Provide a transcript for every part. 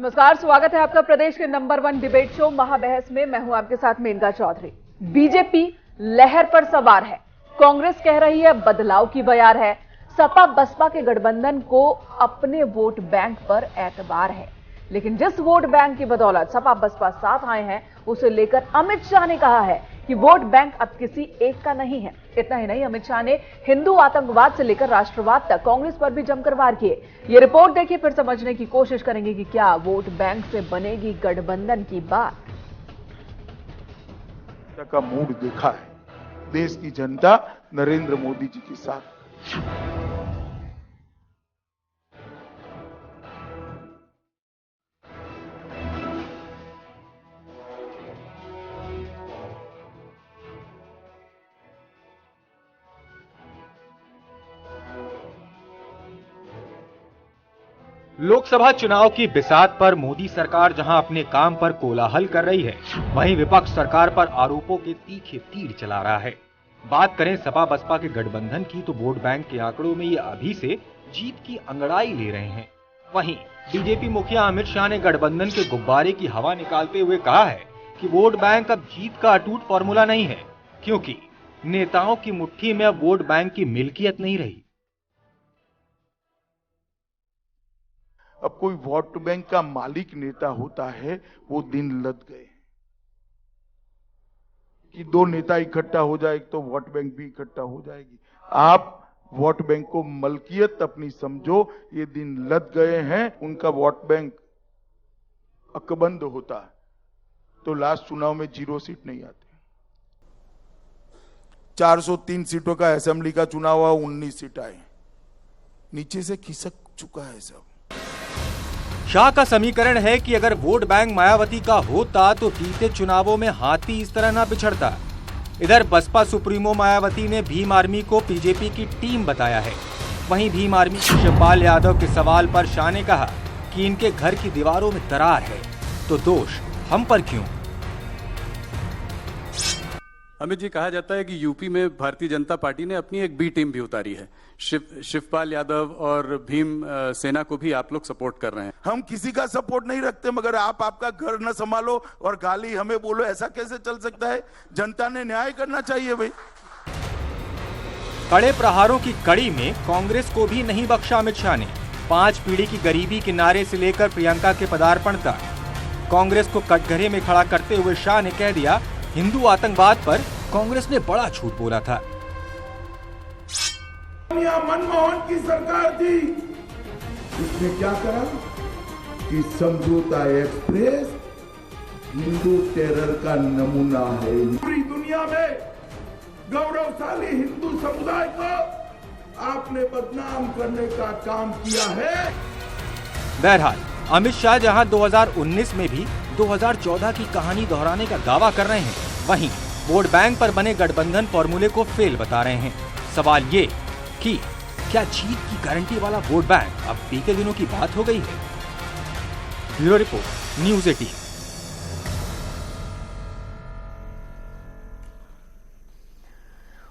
नमस्कार, स्वागत है आपका प्रदेश के नंबर 1 डिबेट शो महाबहस में। मैं हूं आपके साथ मेनका चौधरी। बीजेपी लहर पर सवार है। कांग्रेस कह रही है बदलाव की बयार है। सपा बसपा के गठबंधन को अपने वोट बैंक पर एतबार है, लेकिन जिस वोट बैंक की बदौलत सपा बसपा साथ आए हैं, उसे लेकर अमित शाह ने कहा है कि वोट बैंक अब किसी एक का नहीं है। इतना ही नहीं, अमित शाह ने हिंदू आतंकवाद से लेकर राष्ट्रवाद तक कांग्रेस पर भी जमकर वार किए। ये रिपोर्ट देखिए, फिर समझने की कोशिश करेंगे कि क्या वोट बैंक से बनेगी गठबंधन की बात। का मूड देखा है, देश की जनता नरेंद्र मोदी जी के साथ। लोकसभा चुनाव की बिसात पर मोदी सरकार जहां अपने काम पर कोलाहल कर रही है, वहीं विपक्ष सरकार पर आरोपों के तीखे तीर चला रहा है। बात करें सपा बसपा के गठबंधन की, तो वोट बैंक के आंकड़ों में ये अभी से जीत की अंगड़ाई ले रहे हैं। वहीं बीजेपी मुखिया अमित शाह ने गठबंधन के गुब्बारे की हवा निकालते हुए कहा है कि वोट बैंक अब जीत का अटूट फॉर्मूला नहीं है, क्योंकि नेताओं की मुट्ठी में अब वोट बैंक की मिल्कियत नहीं रही। अब कोई वोट बैंक का मालिक नेता होता है, वो दिन लद गए कि दो नेता इकट्ठा हो जाए तो वोट बैंक भी इकट्ठा हो जाएगी। आप वोट बैंक को मलकियत अपनी समझो, ये दिन लद गए हैं। उनका वोट बैंक अकबंद होता तो लास्ट चुनाव में 0 सीट नहीं आती। 403 सीटों का असेंबली का चुनाव हुआ, 19 सीट आए। नीचे से खिसक चुका है सब। शाह का समीकरण है कि अगर वोट बैंक मायावती का होता तो बीते चुनावों में हाथी इस तरह न बिछड़ता। इधर बसपा सुप्रीमो मायावती ने भीम आर्मी को बीजेपी की टीम बताया है। वहीं भीम आर्मी के शिवपाल यादव के सवाल पर शाह ने कहा कि इनके घर की दीवारों में दरार है, तो दोष हम पर क्यों? अमित जी, कहा जाता है कि यूपी में भारतीय जनता पार्टी ने अपनी एक बी टीम भी उतारी है। शिवपाल यादव और भीम सेना को भी आप लोग सपोर्ट कर रहे हैं। हम किसी का सपोर्ट नहीं रखते, मगर आप आपका घर न संभालो और गाली हमें बोलो, ऐसा कैसे चल सकता है? जनता ने न्याय करना चाहिए भाई। कड़े प्रहारों की कड़ी में कांग्रेस को भी नहीं बख्शा अमित शाह ने। 5 पीढ़ी की गरीबी के नारे से लेकर प्रियंका के पदार्पण तक कांग्रेस को कटघरे में खड़ा करते हुए शाह ने कह दिया, हिंदू आतंकवाद पर कांग्रेस ने बड़ा झूठ बोला था। मनमोहन की सरकार थी, इसने क्या करा कि समझौता एक्सप्रेस हिंदू टेरर का नमूना है। पूरी दुनिया में गौरवशाली हिंदू समुदाय को आपने बदनाम करने का काम किया है। बहरहाल अमित शाह जहां 2019 में भी 2014 की कहानी दोहराने का दावा कर रहे हैं, वहीं वोट बैंक पर बने गठबंधन फॉर्मूले को फेल बता रहे हैं। सवाल ये कि क्या जीत की गारंटी वाला वोट बैंक अब बीते दिनों की बात हो गई है? Bureau report, news 18।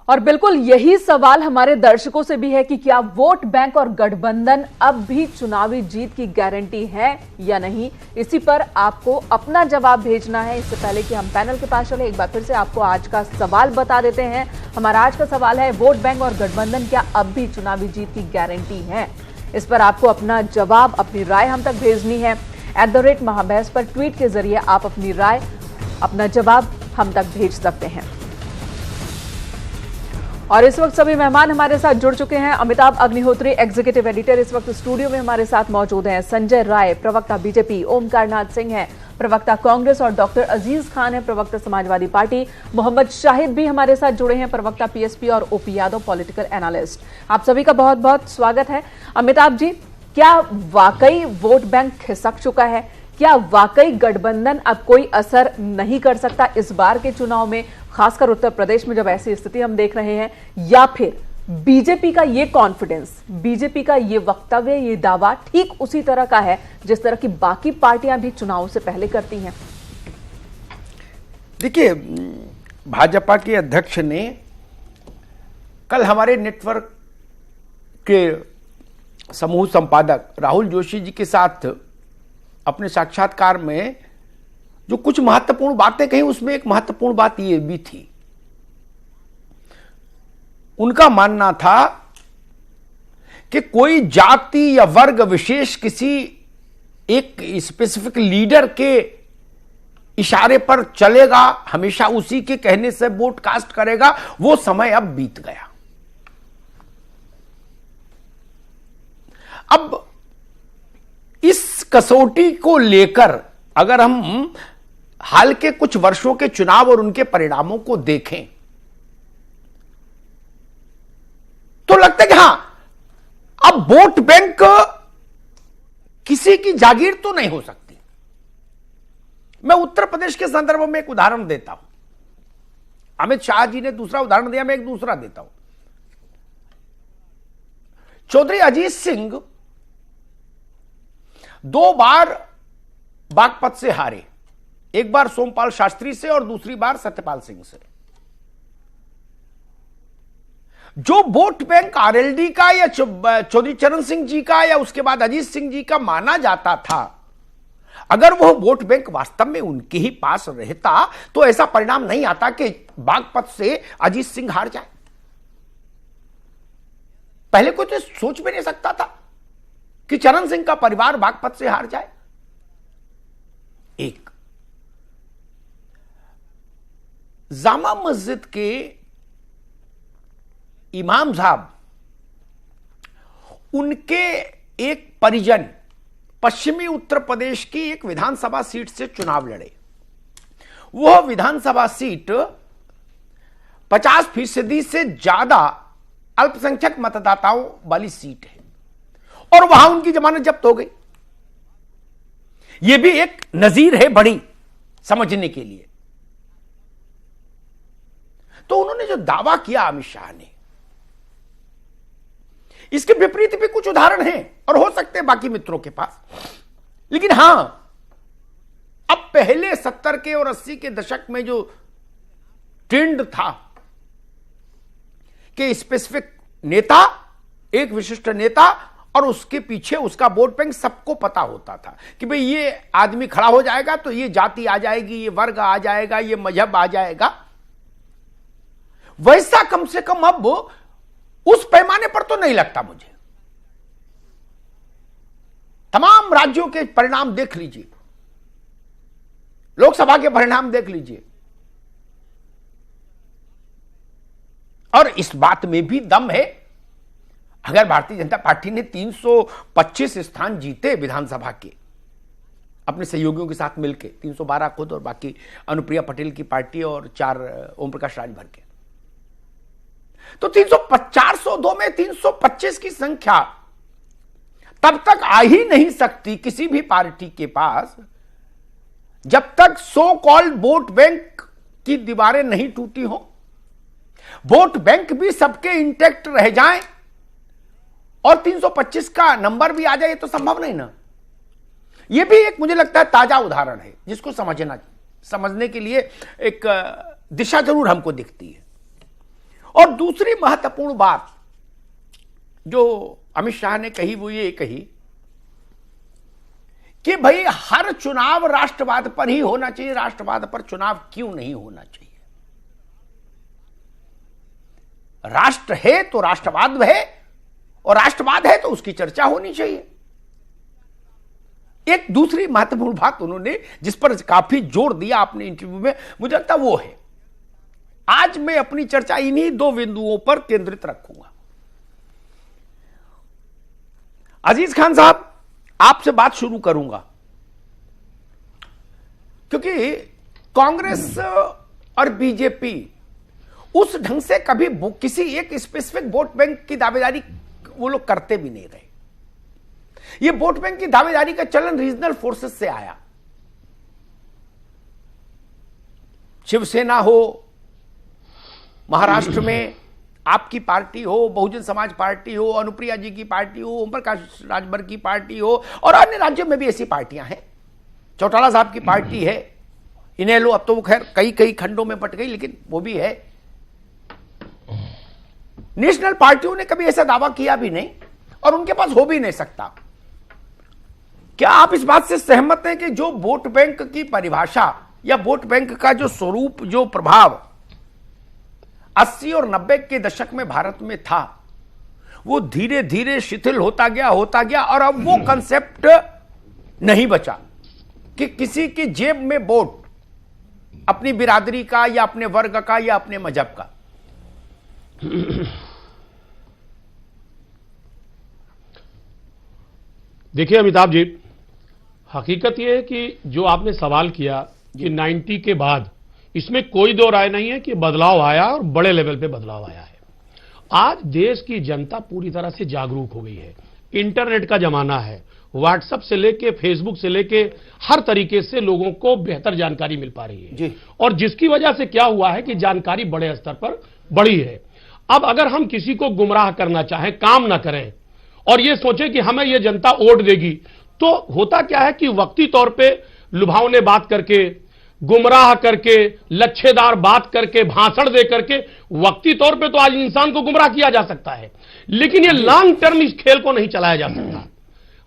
और बिल्कुल यही सवाल हमारे दर्शकों से भी है कि क्या वोट बैंक और गठबंधन अब भी चुनावी जीत की गारंटी है या नहीं। इसी पर आपको अपना जवाब भेजना है। इससे पहले कि हम पैनल के पास चले, एक बार फिर से आपको आज का सवाल बता देते हैं। हमारा आज का सवाल है, वोट बैंक और गठबंधन क्या अब भी चुनावी जीत की गारंटी है? इस पर आपको अपना जवाब, अपनी राय हम तक भेजनी है। @महाबहस पर ट्वीट के जरिए आप अपनी राय, अपना जवाब हम तक भेज सकते हैं। और इस वक्त सभी मेहमान हमारे साथ जुड़ चुके हैं। अमिताभ अग्निहोत्री, एग्जीक्यूटिव एडिटर, इस वक्त स्टूडियो में हमारे साथ मौजूद हैं। संजय राय, प्रवक्ता बीजेपी, ओमकार नाथ सिंह हैं, प्रवक्ता कांग्रेस, और डॉक्टर अजीज खान है, प्रवक्ता समाजवादी पार्टी। मोहम्मद शाहिद भी हमारे साथ जुड़े हैं, प्रवक्ता पीएसपी, और ओपी यादव, पॉलिटिकल एनालिस्ट। आप सभी का बहुत बहुत स्वागत है। अमिताभ जी, क्या वाकई वोट बैंक खिसक चुका है? क्या वाकई गठबंधन अब कोई असर नहीं कर सकता इस बार के चुनाव में, खासकर उत्तर प्रदेश में जब ऐसी स्थिति हम देख रहे हैं? या फिर बीजेपी का ये कॉन्फिडेंस, बीजेपी का ये वक्तव्य, ये दावा ठीक उसी तरह का है जिस तरह की बाकी पार्टियां भी चुनाव से पहले करती हैं? देखिए, भाजपा के अध्यक्ष ने कल हमारे नेटवर्क के समूह संपादक राहुल जोशी जी के साथ अपने साक्षात्कार में जो कुछ महत्वपूर्ण बातें कही, उसमें एक महत्वपूर्ण बात यह भी थी, उनका मानना था कि कोई जाति या वर्ग विशेष किसी एक स्पेसिफिक लीडर के इशारे पर चलेगा, हमेशा उसी के कहने से वोट कास्ट करेगा, वो समय अब बीत गया। अब इस कसौटी को लेकर अगर हम हाल के कुछ वर्षों के चुनाव और उनके परिणामों को देखें तो लगता है कि हां, अब वोट बैंक किसी की जागीर तो नहीं हो सकती। मैं उत्तर प्रदेश के संदर्भ में एक उदाहरण देता हूं। अमित शाह जी ने दूसरा उदाहरण दिया, मैं एक दूसरा देता हूं। चौधरी अजीत सिंह 2 बार बागपत से हारे, एक बार सोमपाल शास्त्री से और दूसरी बार सत्यपाल सिंह से। जो वोट बैंक आरएलडी का या चौधरी चरण सिंह जी का या उसके बाद अजीत सिंह जी का माना जाता था, अगर वह वोट बैंक वास्तव में उनके ही पास रहता तो ऐसा परिणाम नहीं आता कि बागपत से अजीत सिंह हार जाए। पहले कोई तो सोच भी नहीं सकता था कि चरण सिंह का परिवार बागपत से हार जाए। एक जामा मस्जिद के इमाम साहब, उनके एक परिजन पश्चिमी उत्तर प्रदेश की एक विधानसभा सीट से चुनाव लड़े। वह विधानसभा सीट 50% से ज्यादा अल्पसंख्यक मतदाताओं वाली सीट है और वहां उनकी जमानत जब्त हो गई। यह भी एक नजीर है बड़ी समझने के लिए। तो उन्होंने जो दावा किया अमित शाह ने, इसके विपरीत भी कुछ उदाहरण हैं और हो सकते हैं बाकी मित्रों के पास, लेकिन हां, अब पहले 70 के और 80 के दशक में जो ट्रेंड था कि स्पेसिफिक नेता, एक विशिष्ट नेता और उसके पीछे उसका वोट बैंक सबको पता होता था कि भाई ये आदमी खड़ा हो जाएगा तो ये जाति आ जाएगी, ये वर्ग आ जाएगा, ये मजहब आ जाएगा, वैसा कम से कम अब उस पैमाने पर तो नहीं लगता मुझे। तमाम राज्यों के परिणाम देख लीजिए, लोकसभा के परिणाम देख लीजिए, और इस बात में भी दम है। अगर भारतीय जनता पार्टी ने 325 स्थान जीते विधानसभा के अपने सहयोगियों के साथ मिलकर, 312 खुद और बाकी अनुप्रिया पटेल की पार्टी और 4 ओम प्रकाश राजभर के, तो 402 में 325 की संख्या तब तक आ ही नहीं सकती किसी भी पार्टी के पास जब तक सो कॉल्ड वोट बैंक की दीवारें नहीं टूटी हो, वोट बैंक भी सबके इंटैक्ट रह जाएं और 325 का नंबर भी आ जाए, तो संभव नहीं ना। यह भी एक मुझे लगता है ताजा उदाहरण है जिसको समझने के लिए एक दिशा जरूर हमको दिखती है। और दूसरी महत्वपूर्ण बात जो अमित शाह ने कही वो ये कही कि भाई हर चुनाव राष्ट्रवाद पर ही होना चाहिए, राष्ट्रवाद पर चुनाव क्यों नहीं होना चाहिए। राष्ट्र है तो राष्ट्रवाद है और राष्ट्रवाद है तो उसकी चर्चा होनी चाहिए। एक दूसरी महत्वपूर्ण बात उन्होंने जिस पर काफी जोर दिया अपने इंटरव्यू में, मुझे लगता वो है, आज मैं अपनी चर्चा इन्हीं 2 बिंदुओं पर केंद्रित रखूंगा। अजीज खान साहब, आपसे बात शुरू करूंगा क्योंकि कांग्रेस और बीजेपी उस ढंग से कभी किसी एक स्पेसिफिक वोट बैंक की दावेदारी वो लोग करते भी नहीं रहे। ये वोट बैंक की दावेदारी का चलन रीजनल फोर्सेस से आया। शिवसेना हो, महाराष्ट्र में आपकी पार्टी हो, बहुजन समाज पार्टी हो, अनुप्रिया जी की पार्टी हो, ओम प्रकाश राजभर की पार्टी हो, और अन्य राज्यों में भी ऐसी पार्टियां हैं। चौटाला साहब की पार्टी है, इनेलो, अब तो वो खैर कई खंडों में बट गई, लेकिन वो भी है। नेशनल पार्टियों ने कभी ऐसा दावा किया भी नहीं और उनके पास हो भी नहीं सकता क्या आप इस बात से सहमत हैं कि जो वोट बैंक की परिभाषा या वोट बैंक का जो स्वरूप, जो प्रभाव 80 और 90 के दशक में भारत में था, वो धीरे धीरे शिथिल होता गया और अब वो कंसेप्ट नहीं बचा कि किसी की जेब में वोट अपनी बिरादरी का या अपने वर्ग का या अपने मजहब का? देखिए अमिताभ जी, हकीकत यह है कि जो आपने सवाल किया कि 90 के बाद, इसमें कोई दो राय नहीं है कि बदलाव आया और बड़े लेवल पे बदलाव आया है। आज देश की जनता पूरी तरह से जागरूक हो गई है। इंटरनेट का जमाना है, व्हाट्सएप से लेके फेसबुक से लेके हर तरीके से लोगों को बेहतर जानकारी मिल पा रही है जी। और जिसकी वजह से क्या हुआ है कि जानकारी बड़े स्तर पर बढ़ी है। अब अगर हम किसी को गुमराह करना चाहें, काम ना करें और ये सोचें कि हमें ये जनता वोट देगी, तो होता क्या है कि वक्ती तौर पे लुभावने बात करके, गुमराह करके, लच्छेदार बात करके, भाषण दे करके वक्ती तौर पे तो आज इंसान को गुमराह किया जा सकता है, लेकिन ये लॉन्ग टर्म इस खेल को नहीं चलाया जा सकता।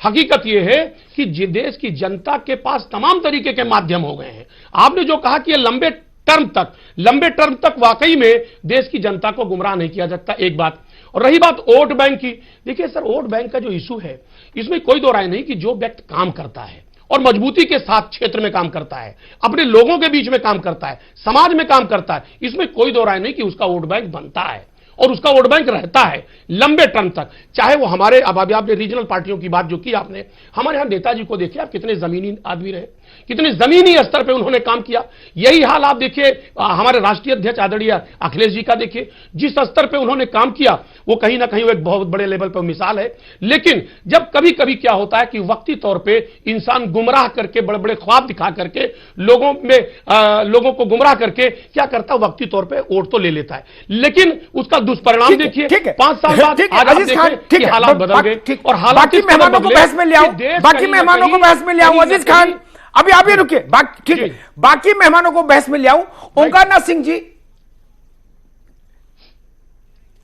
हकीकत यह है कि देश की जनता के पास तमाम तरीके के माध्यम हो गए हैं। आपने जो कहा कि ये लंबे टर्म तक वाकई में देश की जनता को गुमराह नहीं किया जा सकता, एक बात। और रही बात वोट बैंक की, देखिए सर, वोट बैंक का जो इशू है, इसमें कोई दो राय नहीं कि जो व्यक्ति काम करता है और मजबूती के साथ क्षेत्र में काम करता है, अपने लोगों के बीच में काम करता है, समाज में काम करता है, इसमें कोई दो राय नहीं कि उसका वोट बैंक बनता है और उसका वोट बैंक रहता है लंबे टर्म तक। चाहे वो हमारे, अब अभी आपने रीजनल पार्टियों की बात जो की आपने, हमारे यहां नेताजी को देखिए आप, कितने जमीनी आदमी रहे, कितने जमीनी स्तर पे उन्होंने काम किया। यही हाल आप देखिए हमारे राष्ट्रीय अध्यक्ष आदरणीय अखिलेश जी का, देखिए जिस स्तर पे उन्होंने काम किया वो कहीं ना कहीं वो एक बहुत बड़े लेवल पर मिसाल है। लेकिन जब कभी कभी क्या होता है कि वक्ती तौर पे इंसान गुमराह करके, बड़े बड़े ख्वाब दिखा करके लोगों को गुमराह करके क्या करता है, वक्ती तौर पे वोट तो ले लेता है, लेकिन उसका दुष्परिणाम देखिए 5 साल बाद आज आप देखें कि हालात बदल गए और हालात बाकी मेहमानों को बहस में ले आओ, बाकी मेहमानों को बहस में ले आओ। अजीज खान, अभी आप ही रुकिए, ठीक है, बाकी मेहमानों को बहस में ले आऊं। ओंकारनाथ सिंह जी,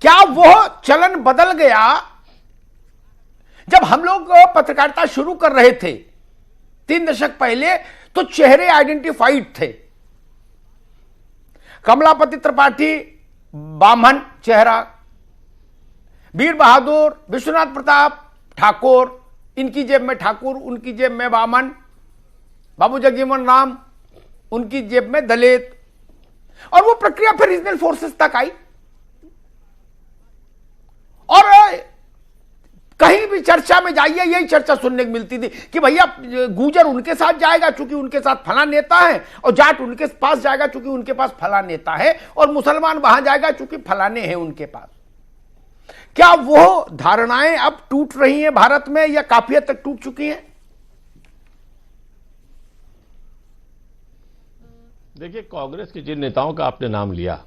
क्या वो चलन बदल गया? जब हम लोग पत्रकारिता शुरू कर रहे थे 3 दशक पहले, तो चेहरे आइडेंटिफाइड थे। कमलापति त्रिपाठी बामन चेहरा, वीर बहादुर, विश्वनाथ प्रताप ठाकुर, इनकी जेब में ठाकुर, उनकी जेब में बामन, बाबू जगजीवन राम, उनकी जेब में दलित, और वो प्रक्रिया फिर रीजनल फोर्सेस तक आई। और कहीं भी चर्चा में जाइए यही चर्चा सुनने को मिलती थी कि भैया गुजर उनके साथ जाएगा चूंकि उनके साथ फला नेता है, और जाट उनके पास जाएगा चूंकि उनके पास फला नेता है, और मुसलमान वहां जाएगा चूंकि फलाने हैं उनके पास। क्या वो धारणाएं अब टूट रही हैं भारत में, या काफी हद तक टूट चुकी हैं? देखिए, कांग्रेस के जिन नेताओं का आपने नाम लिया,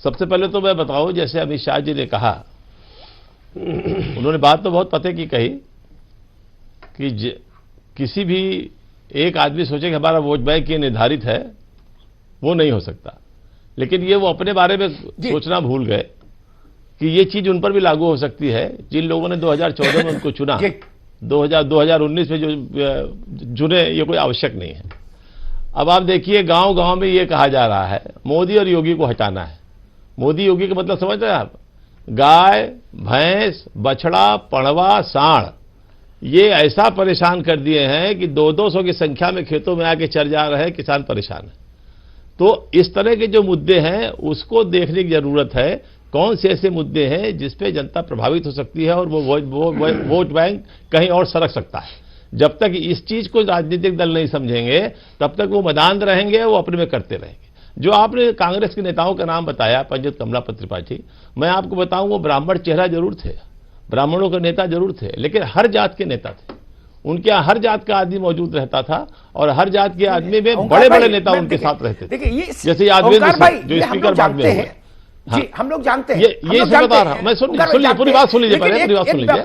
सबसे पहले तो मैं बताऊं, जैसे अमित शाह जी ने कहा, उन्होंने बात तो बहुत पते की कही कि किसी भी एक आदमी सोचे कि हमारा वोट बैंक ये निर्धारित है, वो नहीं हो सकता। लेकिन ये वो अपने बारे में सोचना भूल गए कि ये चीज उन पर भी लागू हो सकती है। जिन लोगों ने 2014 में उनको चुना, 2019 में जो चुने, ये कोई आवश्यक नहीं है। अब आप देखिए, गांव गांव में ये कहा जा रहा है मोदी और योगी को हटाना है। मोदी योगी का मतलब समझ रहे हैं आप? गाय, भैंस, बछड़ा, पड़वा, सांड, ये ऐसा परेशान कर दिए हैं कि 200-200 की संख्या में खेतों में आके चर जा रहे हैं, किसान परेशान है। तो इस तरह के जो मुद्दे हैं उसको देखने की जरूरत है। कौन से ऐसे मुद्दे हैं जिसपे जनता प्रभावित हो सकती है और वो वोट बैंक कहीं और सरक सकता है। जब तक इस चीज को राजनीतिक दल नहीं समझेंगे, तब तक वो मदान रहेंगे, वो अपने में करते रहेंगे। जो आपने कांग्रेस के नेताओं का नाम बताया, पंडित कमलापति त्रिपाठी, मैं आपको बताऊं, वो ब्राह्मण चेहरा जरूर थे, ब्राह्मणों के नेता जरूर थे, लेकिन हर जात के नेता थे। उनके यहाँ हर जात का आदमी मौजूद रहता था और हर जात के आदमी में बड़े बड़े नेता उनके साथ रहते थे। जैसे यादवेंद्र सिंह जो स्पीकर बाद में हुए। जी, हम लोग जानते हैं, ये बता रहा हूं मैं। सुनिए, पूरी बात सुन लीजिए, पहले पूरी बात सुन लीजिए,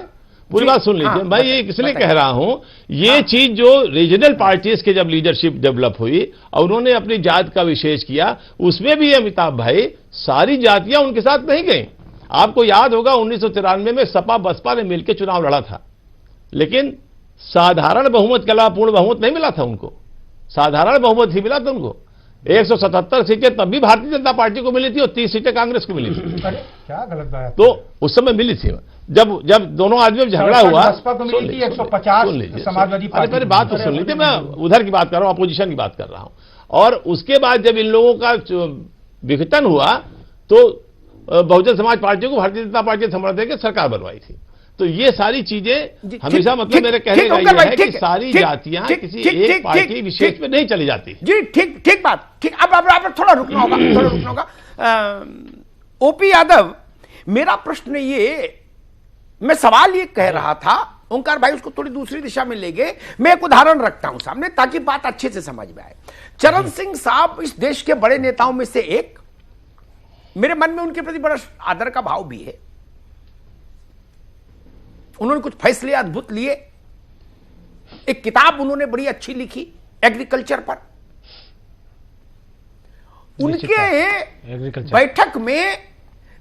पूरी बात सुन लीजिए। मैं ये इसलिए कह रहा हूं, ये चीज जो रीजनल पार्टीज के जब लीडरशिप डेवलप हुई और उन्होंने अपनी जात का विशेष किया, उसमें भी अमिताभ भाई सारी जातियां उनके साथ नहीं गई। आपको याद होगा 1993 में सपा बसपा ने मिलकर चुनाव लड़ा था, लेकिन साधारण बहुमत के अलावा पूर्ण बहुमत नहीं मिला था उनको, साधारण बहुमत ही मिला था उनको। 177 सीटें तब भी भारतीय जनता पार्टी को मिली थी और 30 सीटें कांग्रेस को मिली थी। क्या गलत बात? तो उस समय मिली थी। जब दोनों आदमियों में झगड़ा हुआ, बसपा को मिली थी 150, समाजवादी पार्टी। मेरी बात तो सुन लीजिए, मैं उधर की बात कर रहा हूं, अपोजिशन की बात कर रहा हूं। और उसके बाद जब इन लोगों का विघटन हुआ तो बहुजन समाज पार्टी को भारतीय जनता पार्टी समर्थन देकर सरकार बनवाई थी। तो ये सारी चीजें हमेशा, मतलब मेरे कहने का ये है कि सारी जातियां किसी एक पार्टी विशेष पे नहीं चली जाती। जी ठीक बात, ठीक। अब थोड़ा रुकना होगा, ओपी यादव, मेरा प्रश्न ये, मैं सवाल ये कह रहा था, ओंकार भाई उसको थोड़ी दूसरी दिशा में ले गए। मैं एक उदाहरण रखता हूं सामने ताकि बात अच्छे से समझ में आए। चरण सिंह साहब इस देश के बड़े नेताओं में से एक, मेरे मन में उनके प्रति बड़ा आदर का भाव भी है। उन्होंने कुछ फैसले अद्भुत लिए, एक किताब उन्होंने बड़ी अच्छी लिखी एग्रीकल्चर पर। उनके बैठक में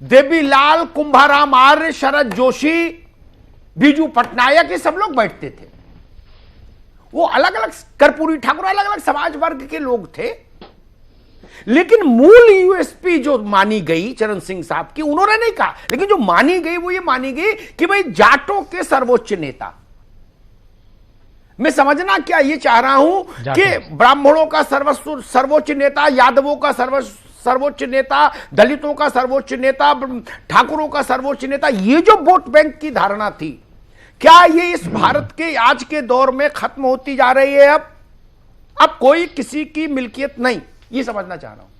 देवीलाल, कुंभाराम आर्य, शरद जोशी, बीजू पटनायक, ये सब लोग बैठते थे। वो अलग अलग, कर्पूरी ठाकुर, अलग अलग समाज वर्ग के लोग थे। लेकिन मूल यूएसपी जो मानी गई चरण सिंह साहब की, उन्होंने नहीं कहा, लेकिन जो मानी गई वो ये मानी गई कि भाई जाटों के सर्वोच्च नेता, मैं समझना क्या ये चाह रहा हूं कि ब्राह्मणों का सर्वोच्च नेता, यादवों का सर्वोच्च नेता, दलितों का सर्वोच्च नेता, ठाकुरों का सर्वोच्च नेता, ये जो वोट बैंक की धारणा थी, क्या ये इस भारत के आज के दौर में खत्म होती जा रही है? अब कोई किसी की मिल्कियत नहीं, ये समझना चाह रहा हूं।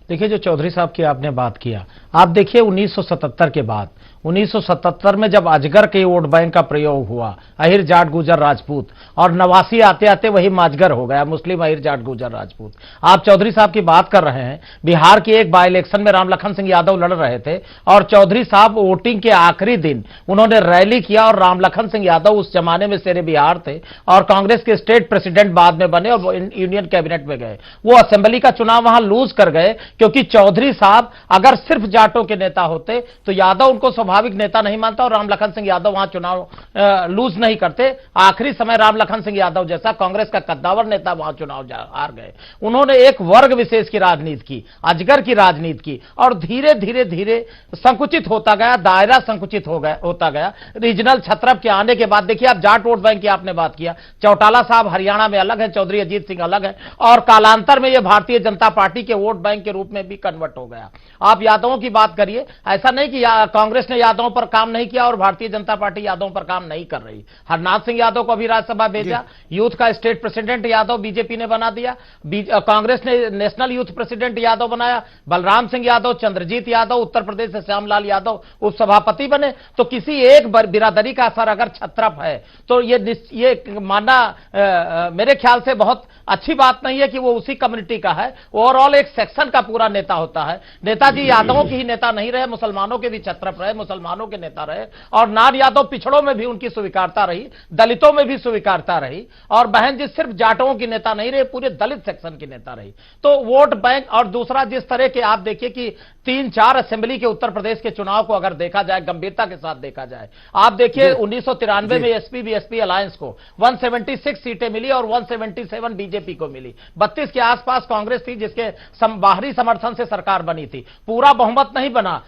देखिए, जो चौधरी साहब की आपने बात किया, आप देखिए 1977 के बाद, 1977 में जब अजगर के वोट बैंक का प्रयोग हुआ, अहिर जाट गुजर राजपूत, और 89 आते आते वही माजगर हो गया, मुस्लिम अहिर जाट गुजर राजपूत। आप चौधरी साहब की बात कर रहे हैं, बिहार के एक बाई इलेक्शन में रामलखन सिंह यादव लड़ रहे थे और चौधरी साहब वोटिंग के आखिरी दिन उन्होंने रैली किया और रामलखन सिंह यादव उस जमाने में शेरे बिहार थे और कांग्रेस के स्टेट प्रेसिडेंट बाद में बने और यूनियन कैबिनेट में गए। वो असेंबली का चुनाव वहां लूज कर गए क्योंकि चौधरी साहब अगर सिर्फ जाटों के नेता होते तो यादव उनको स्वाभाविक नेता नहीं मानता और रामलखन सिंह यादव वहां चुनाव लूज नहीं करते। आखिरी समय रामलखन सिंह यादव जैसा कांग्रेस का कद्दावर नेता वहां चुनाव हार गए। उन्होंने एक वर्ग विशेष की राजनीति की, अजगर की राजनीति की, और धीरे धीरे धीरे संकुचित होता गया, दायरा संकुचित होता गया। रीजनल छत्रप के आने के बाद देखिए, आप जाट वोट बैंक की आपने बात किया, चौटाला साहब हरियाणा में अलग है, चौधरी अजीत सिंह अलग है, और कालांतर में यह भारतीय जनता पार्टी के वोट बैंक के रूप में भी कन्वर्ट हो गया। आप यादवों की बात करिए, ऐसा नहीं कि कांग्रेस ने यादवों पर काम नहीं किया और भारतीय जनता पार्टी यादवों पर काम नहीं कर रही। हरनाथ सिंह यादव को अभी राज्यसभा भेजा, यूथ का स्टेट प्रेसिडेंट यादव बीजेपी ने बना दिया, कांग्रेस ने नेशनल यूथ प्रेसिडेंट यादव बनाया, बलराम सिंह यादव, चंद्रजीत यादव, उत्तर प्रदेश से श्यामलाल यादव उपसभापति बने। तो किसी एक बिरादरी का असर अगर छत्रप है तो ये मानना मेरे ख्याल से बहुत अच्छी बात नहीं है कि वो उसी कम्युनिटी का है। ओवरऑल एक सेक्शन का पूरा नेता होता है। नेताजी यादवों की ही नेता नहीं रहे, मुसलमानों के भी छत्रप रहे, मुसलमानों के नेता रहे, और नार यादव पिछड़ों में भी उनकी स्वीकारता रही, दलितों में भी स्वीकारता रही, और बहन जी सिर्फ जाटों की नेता नहीं रहे, पूरे दलित सेक्शन की नेता रही। तो वोट बैंक, और दूसरा जिस तरह के आप देखिए कि 3-4 असेंबली के उत्तर प्रदेश के चुनाव को अगर देखा जाए, गंभीरता के साथ देखा जाए, आप देखिए 1993 में एसपी बीएसपी अलायंस को 176 सीटें मिली और 177 बीजेपी को मिली। 32 के आसपास कांग्रेस थी जिसके बाहरी समर्थन से सरकार बनी थी। पूरा बहुमत नहीं बना,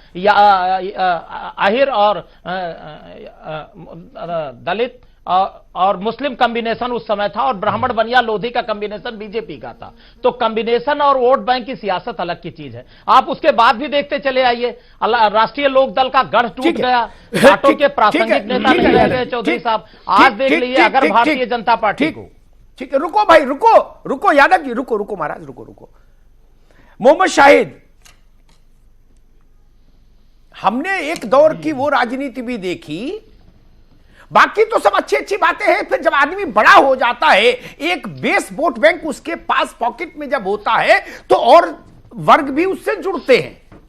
अहिर और दलित और मुस्लिम कॉम्बिनेशन उस समय था, और ब्राह्मण बनिया लोधी का कॉम्बिनेशन बीजेपी का था। तो कॉम्बिनेशन और वोट बैंक की सियासत अलग की चीज है। आप उसके बाद भी देखते चले आइए, राष्ट्रीय लोक दल का गढ़ टूट गया, जाटों के प्रासंगिक नेता नहीं रह गए चौधरी साहब। आज देख लीजिए, अगर भारतीय जनता पार्टी को, ठीक है, रुको भाई, रुको यादव जी, रुको महाराज, रुको। मोहम्मद शाहिद, हमने एक दौर की वो राजनीति भी देखी, बाकी तो सब अच्छी बातें हैं। फिर जब आदमी बड़ा हो जाता है, एक बेस वोट बैंक उसके पास पॉकेट में जब होता है, तो और वर्ग भी उससे जुड़ते हैं,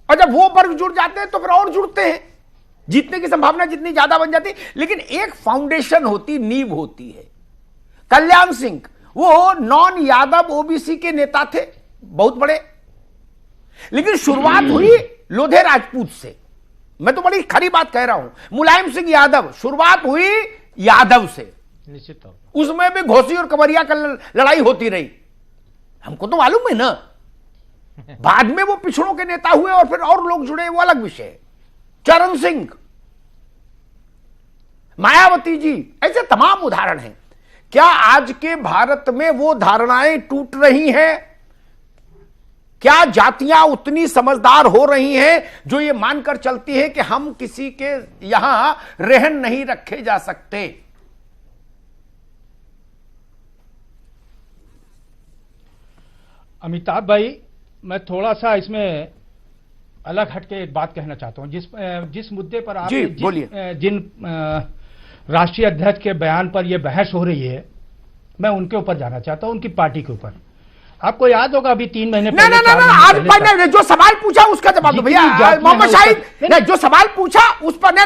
और जब वो वर्ग जुड़ जाते हैं तो फिर और जुड़ते हैं, जीतने की संभावना जितनी ज्यादा बन जाती है। लेकिन एक फाउंडेशन होती, नींव होती है। कल्याण सिंह वो नॉन यादव ओबीसी के नेता थे, बहुत बड़े, लेकिन शुरुआत हुई लोधे राजपूत से, मैं तो बड़ी खरी बात कह रहा हूं। मुलायम सिंह यादव, शुरुआत हुई यादव से, निश्चित तौर उसमें भी घोसी और कवरिया का लड़ाई होती रही, हमको तो मालूम है ना। बाद में वो पिछड़ों के नेता हुए और फिर और लोग जुड़े, वो अलग विषय है। चरण सिंह, मायावती जी, ऐसे तमाम उदाहरण हैं। क्या आज के भारत में वो धारणाएं टूट रही हैं? क्या जातियां उतनी समझदार हो रही हैं जो ये मानकर चलती है कि हम किसी के यहां रहन नहीं रखे जा सकते? अमिताभ भाई, मैं थोड़ा सा इसमें अलग हटके एक बात कहना चाहता हूं। जिस मुद्दे पर आप जिन राष्ट्रीय अध्यक्ष के बयान पर यह बहस हो रही है, मैं उनके ऊपर जाना चाहता हूं, उनकी पार्टी के ऊपर। आपको याद होगा अभी 3 महीने पहले, ना, जो सवाल पूछा उसका जवाब दो भैया। मोहम्मद शाहिद ने जो सवाल पूछा उस पर ना,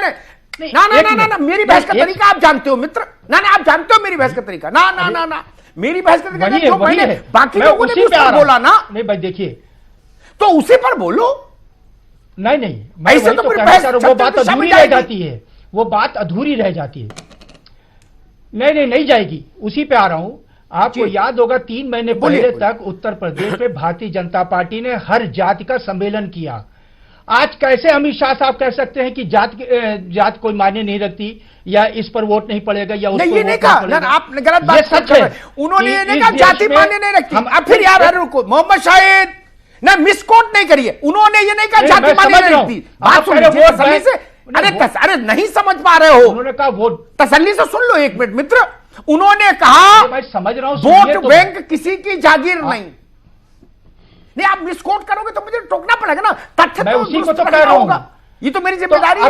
मेरी बहस का तरीका आप जानते हो मित्र। ना, आप जानते हो मेरी बहस का तरीका। ना, मेरी बहस का तरीका जो मैंने बाकी लोगों ने बोला ना, नहीं भाई देखिए, तो उसी पर बोलो। नहीं, ऐसे तो वो बात अधूरी रह जाती है, वो बात अधूरी रह जाती है। नहीं जाएगी, उसी पे आ रहा हूं। आपको याद होगा 3 महीने पहले तक उत्तर प्रदेश में भारतीय जनता पार्टी ने हर जाति का सम्मेलन किया। आज कैसे अमित शाह साहब कह सकते हैं कि जात कोई मायने नहीं रखती, या इस पर वोट नहीं पड़ेगा, या उस पर ये नहीं कहा। आपने गलत बात सच है। उन्होंने ये नहीं कहा जाति मायने नहीं रखती। अब फिर यार रुको, मोहम्मद शाहिद ना मिसकोट नहीं करिए। उन्होंने ये नहीं कहा जाति मायने नहीं रखती। बात सुनिए से। अरे नहीं समझ पा रहे हो। उन्होंने कहा वोट, तसल्ली से सुन लो एक मिनट मित्र। उन्होंने कहा मैं समझ रहा हूं, वोट बैंक किसी की जागीर नहीं। आप मिसकोट करोगे तो मुझे टोकना पड़ेगा ना। तथ्य मैं उसी को तो कह रहा हूं, ये तो मेरी जिम्मेदारी है।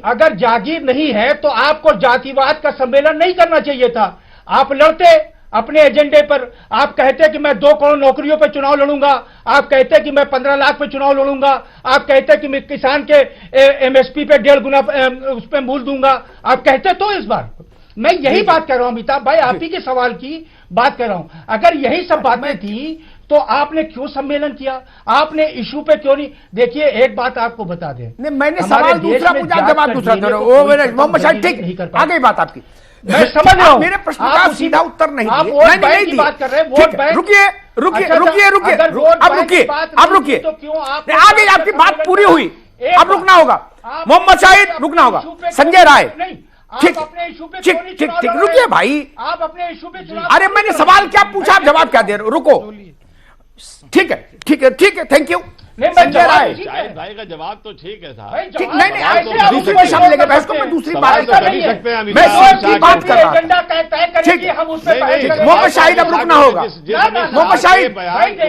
अगर जागीर नहीं है तो आपको जातिवाद का सम्मेलन नहीं करना चाहिए था। आप लड़ते अपने एजेंडे पर। आप कहते कि मैं 2 करोड़ नौकरियों पर चुनाव लड़ूंगा, आप कहते कि मैं 15 लाख पे चुनाव लड़ूंगा, आप कहते कि मैं किसान के एमएसपी पे 1.5 गुना उस पर मूल दूंगा। आप कहते तो इस बार मैं यही बात कर रहा हूं अमिताभ भाई, आप ही के सवाल की बात कर रहा हूं। अगर यही सब बातें थी तो आपने क्यों सम्मेलन किया? आपने इशू पे क्यों नहीं? देखिए एक बात आपको बता दें, मैंने सवाल दूसरा पूछा, जवाब दूसरा दे रहा हूं। मोहम्मद शाहिद ठीक, आ गई बात आपकी। मैं समझ रहा हूं, मेरे प्रश्न का सीधा उत्तर नहीं आप वोट बैंक की बात कर रहे हैं। वोट बैंक, रुकिए, अब रुकिए। तो क्यों आप आ गई आपकी बात पूरी हुई, अब रुकना होगा। मोहम्मद शाहिद रुकना होगा। संजय राय, ठीक, रुकिए भाई। आप अपने इशू पे चुनाव, अरे मैंने सवाल क्या पूछा, आप जवाब क्या दे रहे हो? रुको, ठीक है, थैंक यू। संजय राय, शाहिद भाई का जवाब तो ठीक है साहब। ठीक, नहीं, दूसरे शब्द लेके बहस को मैं दूसरी बात कर नहीं सकते हैं। मैं दूसरी बात कर रहा हूं। ठीक है, हम उस पर मोहम्मद शाहिद अब रुकना होगा। मोहम्मद शाहिद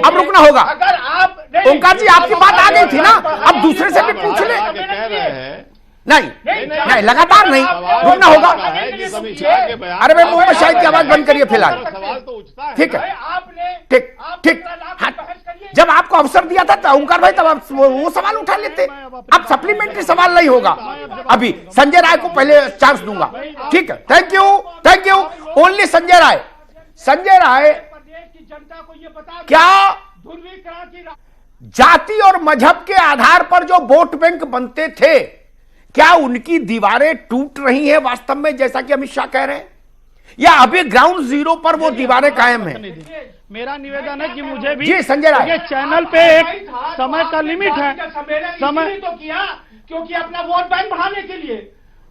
अब रुकना होगा। अगर आप ओंकार जी आपकी बात आ गई थी ना, अब दूसरे से भी पूछ ले। नहीं, लगातार नहीं, रुकना होगा। अरे भाई मोहम्मद शाहिद की आवाज बंद करिए फिलहाल। ठीक है, ठीक। जब आपको अवसर दिया था तो ओंकार भाई, तब आप वो सवाल उठा लेते। अब सप्लीमेंट्री सवाल नहीं होगा। अभी संजय राय को पहले चांस दूंगा। ठीक है, thank you. Only Sanjay Rai. क्या जाति और मजहब के आधार पर जो वोट बैंक बनते थे, क्या उनकी दीवारें टूट रही हैं वास्तव में, जैसा कि अमित शाह कह रहे हैं, या अभी ग्राउंड जीरो पर वो दीवारें कायम हैं? मेरा निवेदन है कि मुझे भी जी संजय राय, चैनल पे एक समय का लिमिट है। समय तो किया क्योंकि अपना वोट बैंक बढ़ाने के लिए।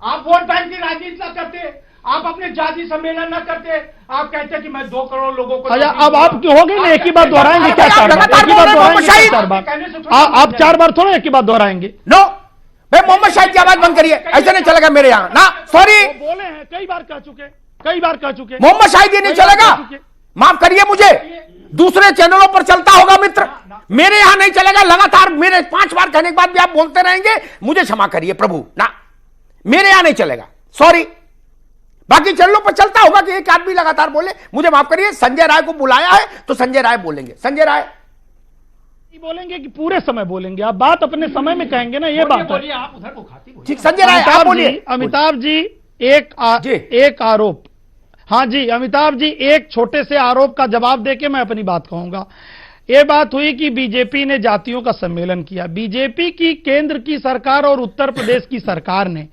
आप वोट बैंक की राजनीति न करते, आप अपने जाति सम्मेलन न करते, आप कहते कि मैं 2 करोड़ लोगों को। अच्छा, अब आप हो गए ना, एक ही बात दोहराएंगे क्या? 4 बार, एक ही बात दोहराएंगे 4 बार? आप 4 बार थोड़ा एक ही बात दोहराएंगे। नो भाई, मोहम्मद शाहिद की आवाज बंद करिए, ऐसे नहीं चलेगा मेरे यहाँ ना। सॉरी, बोले हैं, कई बार कह चुके। मोहम्मद शाहिद ये नहीं चलेगा, माफ करिए मुझे। दूसरे चैनलों पर चलता होगा मित्र, मेरे यहां नहीं चलेगा। लगातार मेरे 5 बार कहने के बाद भी आप बोलते रहेंगे, मुझे क्षमा करिए प्रभु ना, मेरे यहां नहीं चलेगा। सॉरी, बाकी चैनलों पर चलता होगा कि एक आदमी लगातार बोले, मुझे माफ करिए। संजय राय को बुलाया है तो संजय राय बोलेंगे। संजय राय बोलेंगे कि पूरे समय बोलेंगे? आप बात अपने समय में कहेंगे ना, ये बात है। आप उधर को खाती। ठीक, संजय राय आप बोलिए। अमिताभ जी एक आरोप, हाँ जी अमिताभ जी, एक छोटे से आरोप का जवाब देके मैं अपनी बात कहूंगा। ये बात हुई कि बीजेपी ने जातियों का सम्मेलन किया। बीजेपी की केंद्र की सरकार और उत्तर प्रदेश की सरकार ने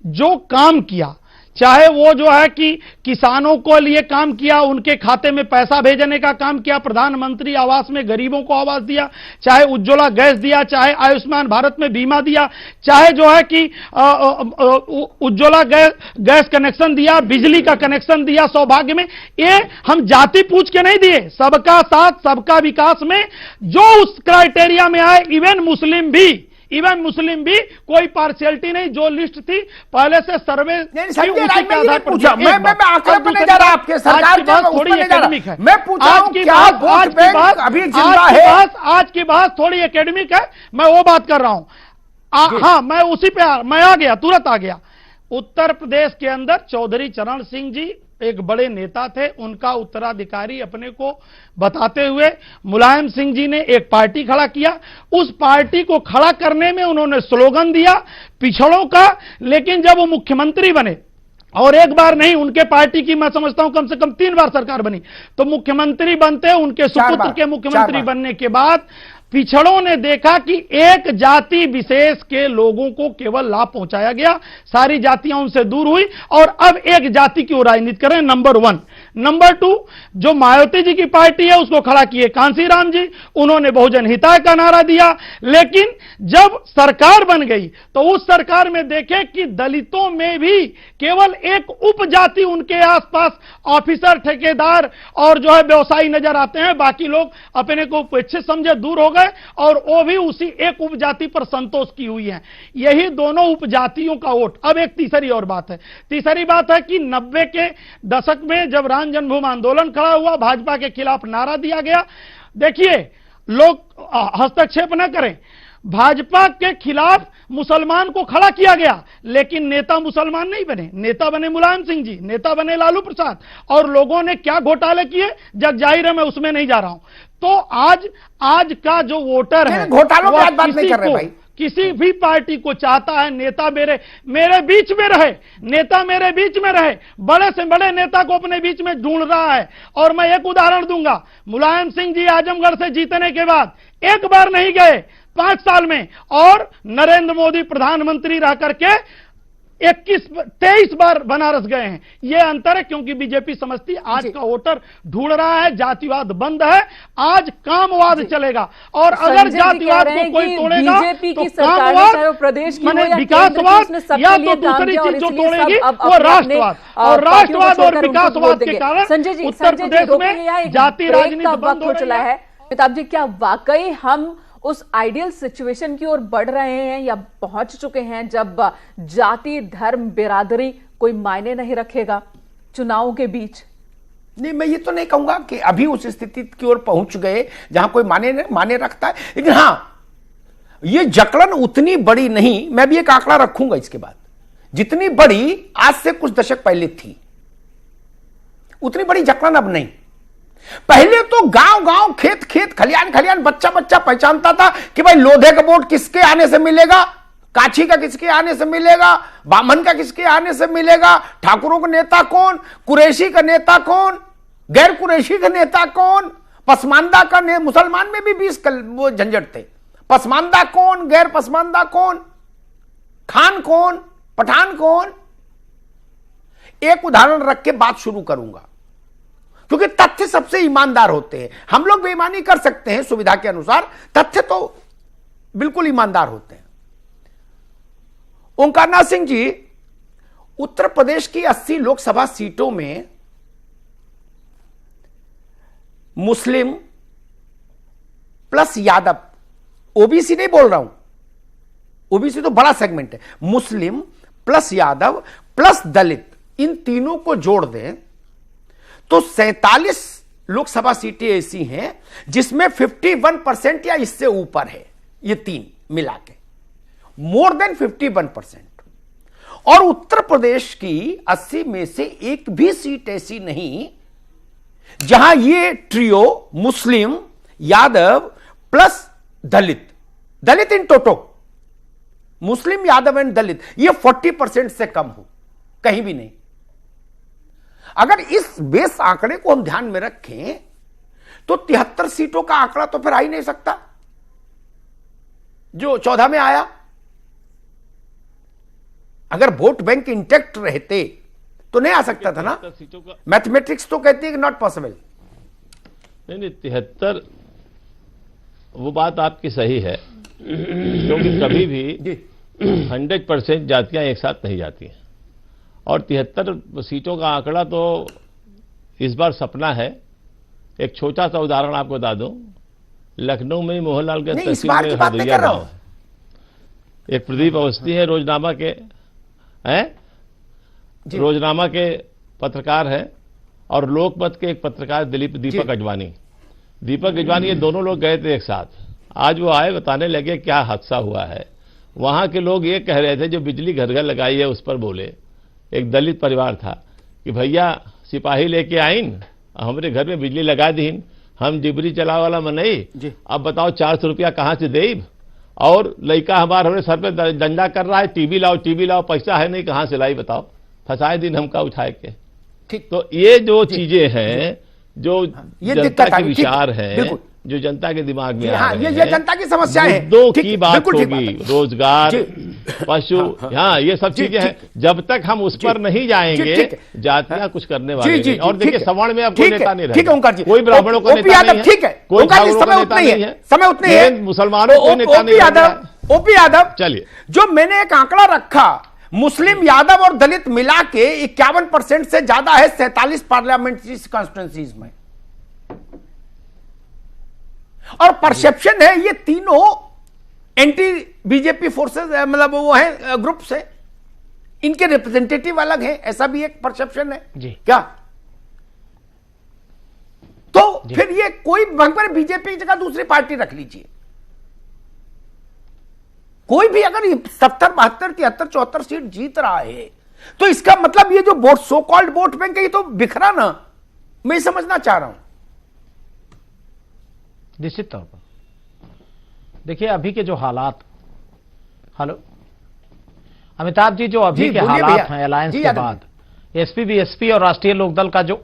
जो काम किया, चाहे वो जो है कि किसानों को लिए काम किया, उनके खाते में पैसा भेजने का काम किया, प्रधानमंत्री आवास में गरीबों को आवास दिया, चाहे उज्ज्वला गैस दिया, चाहे आयुष्मान भारत में बीमा दिया, चाहे जो है कि उज्ज्वला गैस कनेक्शन दिया, बिजली का कनेक्शन दिया, सौभाग्य में, ये हम जाति पूछ के नहीं दिए। सबका साथ सबका विकास में जो उस क्राइटेरिया में आए, इवन मुस्लिम भी कोई पार्शियलिटी नहीं, जो लिस्ट थी पहले से सर्वे मैं आंकड़े पर नहीं जा रहा, आपके सरकार की बात थोड़ी एकेडमिक है। मैं पूछ रहा हूं क्या वोट बैंक अभी जिंदा है? आज की बात थोड़ी एकेडमिक है, मैं वो बात कर रहा हूं। हाँ, मैं उसी पे मैं आ गया, तुरंत आ गया। उत्तर प्रदेश के अंदर चौधरी चरण सिंह जी एक बड़े नेता थे, उनका उत्तराधिकारी अपने को बताते हुए मुलायम सिंह जी ने एक पार्टी खड़ा किया। उस पार्टी को खड़ा करने में उन्होंने स्लोगन दिया पिछड़ों का, लेकिन जब वो मुख्यमंत्री बने, और एक बार नहीं, उनके पार्टी की मैं समझता हूं कम से कम 3 बार सरकार बनी, तो मुख्यमंत्री बनते, उनके सुपुत्र के मुख्यमंत्री बनने के बाद पिछड़ों ने देखा कि एक जाति विशेष के लोगों को केवल लाभ पहुंचाया गया, सारी जातियां उनसे दूर हुई, और अब एक जाति की राजनीति करें। नंबर 1। नंबर 2, जो मायावती जी की पार्टी है उसको खड़ा किए कांसीराम जी, उन्होंने बहुजन हिताय का नारा दिया, लेकिन जब सरकार बन गई तो उस सरकार में देखे कि दलितों में भी केवल एक उपजाति उनके आसपास ऑफिसर, ठेकेदार और जो है व्यवसायी नजर आते हैं, बाकी लोग अपने को उपेक्षित समझे दूर हो गए, और वो भी उसी एक उपजाति पर संतोष की हुई है। यही दोनों उपजातियों का वोट। अब एक तीसरी और बात है, तीसरी बात है कि 90 के दशक में जब राम जन्मभूमि आंदोलन खड़ा हुआ, भाजपा के खिलाफ नारा दिया गया। देखिए, लोग हस्तक्षेप न करें, भाजपा के खिलाफ मुसलमान को खड़ा किया गया, लेकिन नेता मुसलमान नहीं बने, नेता बने मुलायम सिंह जी, नेता बने लालू प्रसाद, और लोगों ने क्या घोटाले किए जग जाहिर है, मैं उसमें नहीं जा रहा हूं। तो आज का जो वोटर है, घोटालों की बात नहीं कर रहे भाई, किसी भी पार्टी को चाहता है नेता मेरे बीच में रहे, नेता मेरे बीच में रहे, बड़े से बड़े नेता को अपने बीच में ढूंढ रहा है। और मैं एक उदाहरण दूंगा, मुलायम सिंह जी आजमगढ़ से जीतने के बाद एक बार नहीं गए 5 साल में, और नरेंद्र मोदी प्रधानमंत्री रह करके 23 बार बनारस गए हैं। यह अंतर है, क्योंकि बीजेपी समझती आज का वोटर ढूंढ रहा है, जातिवाद बंद है, आज कामवाद चलेगा, और अगर जातिवाद को कोई तोड़ेगा तो कामवाद, प्रदेश माने विकासवाद, या तो दूसरी चीज जो तोड़ेगी वो राष्ट्रवाद, और राष्ट्रवाद और विकासवाद के कारण उत्तर प्रदेश में जाति राजनीति बंद हो चला है। अमिताभ जी, क्या वाकई हम उस आइडियल सिचुएशन की ओर बढ़ रहे हैं या पहुंच चुके हैं जब जाति, धर्म, बिरादरी कोई मायने नहीं रखेगा चुनावों के बीच? नहीं, मैं ये तो नहीं कहूंगा कि अभी उस स्थिति की ओर पहुंच गए जहां कोई माने रखता है, लेकिन हां, ये जकड़न उतनी बड़ी नहीं, मैं भी एक आंकड़ा रखूंगा इसके बाद, जितनी बड़ी आज से कुछ दशक पहले थी, उतनी बड़ी जकड़न अब नहीं। पहले तो गांव-गांव, खेत-खेत, खलियान-खलियान, बच्चा-बच्चा पहचानता था कि भाई लोधे का वोट किसके आने से मिलेगा, काछी का किसके आने से मिलेगा, बामन का किसके आने से मिलेगा, ठाकुरों का नेता कौन, कुरैशी का नेता कौन, गैर कुरैशी का नेता कौन, पसमानदा का मुसलमान में भी 20 वो झंझट थे, पसमानदा कौन, गैर पसमानदा कौन, खान कौन, पठान कौन। एक उदाहरण रख के बात शुरू करूंगा, क्योंकि तथ्य सबसे ईमानदार होते हैं। हम लोग बेईमानी कर सकते हैं सुविधा के अनुसार, तथ्य तो बिल्कुल ईमानदार होते हैं। ओंकारनाथ सिंह जी, उत्तर प्रदेश की 80 लोकसभा सीटों में मुस्लिम प्लस यादव, ओबीसी नहीं बोल रहा हूं, ओबीसी तो बड़ा सेगमेंट है, मुस्लिम प्लस यादव प्लस दलित, इन तीनों को जोड़ दें तो 47 लोकसभा सीटें ऐसी हैं जिसमें 51% या इससे ऊपर है, ये तीन मिला के मोर देन 51%। और उत्तर प्रदेश की 80 में से एक भी सीट ऐसी नहीं जहां ये trio Muslim, Yadav plus Dalit, Dalit in toto, Muslim, Yadav and Dalit, ये 40% से कम हो, कहीं भी नहीं। अगर इस बेस आंकड़े को हम ध्यान में रखें तो 73 सीटों का आंकड़ा तो फिर आ ही नहीं सकता जो 14 में आया। अगर वोट बैंक इंटैक्ट रहते तो नहीं आ सकता था ना। सीटों का मैथमेटिक्स तो कहती है कि नॉट पॉसिबल। नहीं 73, वो बात आपकी सही है, क्योंकि कभी भी 100% जातियां एक साथ नहीं जाती हैं, और 73 सीटों का आंकड़ा तो इस बार सपना है। एक छोटा सा उदाहरण आपको बता दूं, लखनऊ में मोहनलालगंज तहसील में हरदुइया गांव है, एक प्रदीप अवस्थी है रोजनामा के रोजनामा के पत्रकार हैं, और लोकमत के एक पत्रकार दीपक अजवानी। दीपक अजवानी ये दोनों लोग गए थे एक साथ। आज वो आए, बताने लगे क्या हादसा हुआ है। वहां के लोग ये कह रहे थे, जो बिजली घर घर लगाई है उस पर बोले, एक दलित परिवार था कि भैया सिपाही लेके आइन, हमारे घर में बिजली लगा दीन, हम डिबरी चला वाला मनई, अब बताओ 400 रुपया कहां से देब, और लड़का हमारे सर पे डंडा कर रहा है, टीवी लाओ, पैसा है नहीं, कहां से लाई बताओ, फंसाए दिन हमका उठाए के। ठीक, तो ये जो चीजें हैं, जो जनता के विचार हैं, जो जनता के दिमाग में आ रहे हैं, ये जनता की समस्या है, मुद्दों की बात होगी, रोजगार, पशु, हाँ ये सब चीजें हैं। जब तक हम उस पर नहीं जाएंगे, जातियां कुछ करने वाले नहीं। और देखिए सवर्ण में अब कोई नेता नहीं रहे, कोई ब्राह्मणों का नेता नहीं है, कोई ठाकुरों का नेता नहीं है, समय उतना ही है, मुसलमानों को नेता नहीं है। ओपी यादव, चलिए, जो मैंने एक आंकड़ा रखा, मुस्लिम, यादव और दलित मिला के 51% से ज्यादा है 47 पार्लियामेंट्री कॉन्स्टिट्यूंसीज में, और परसेप्शन है ये तीनों एंटी बीजेपी फोर्सेस, मतलब वो है ग्रुप्स है, इनके रिप्रेजेंटेटिव अलग है, ऐसा भी एक परसेप्शन है जी। क्या? तो फिर ये कोई भंग बीजेपी की जगह दूसरी पार्टी रख लीजिए, कोई भी अगर 70, 72, 73, 74 सीट जीत रहा है, तो इसका मतलब ये जो vote, so called vote bank है, ये तो बिखरा ना। मैं समझना चाह रहा हूं निश्चित तौर पर। देखिए अभी के जो हालात, हेलो अमिताभ जी, जो अभी के हालात हैं अलायंस के बाद, एसपी बीएसपी और राष्ट्रीय लोकदल का जो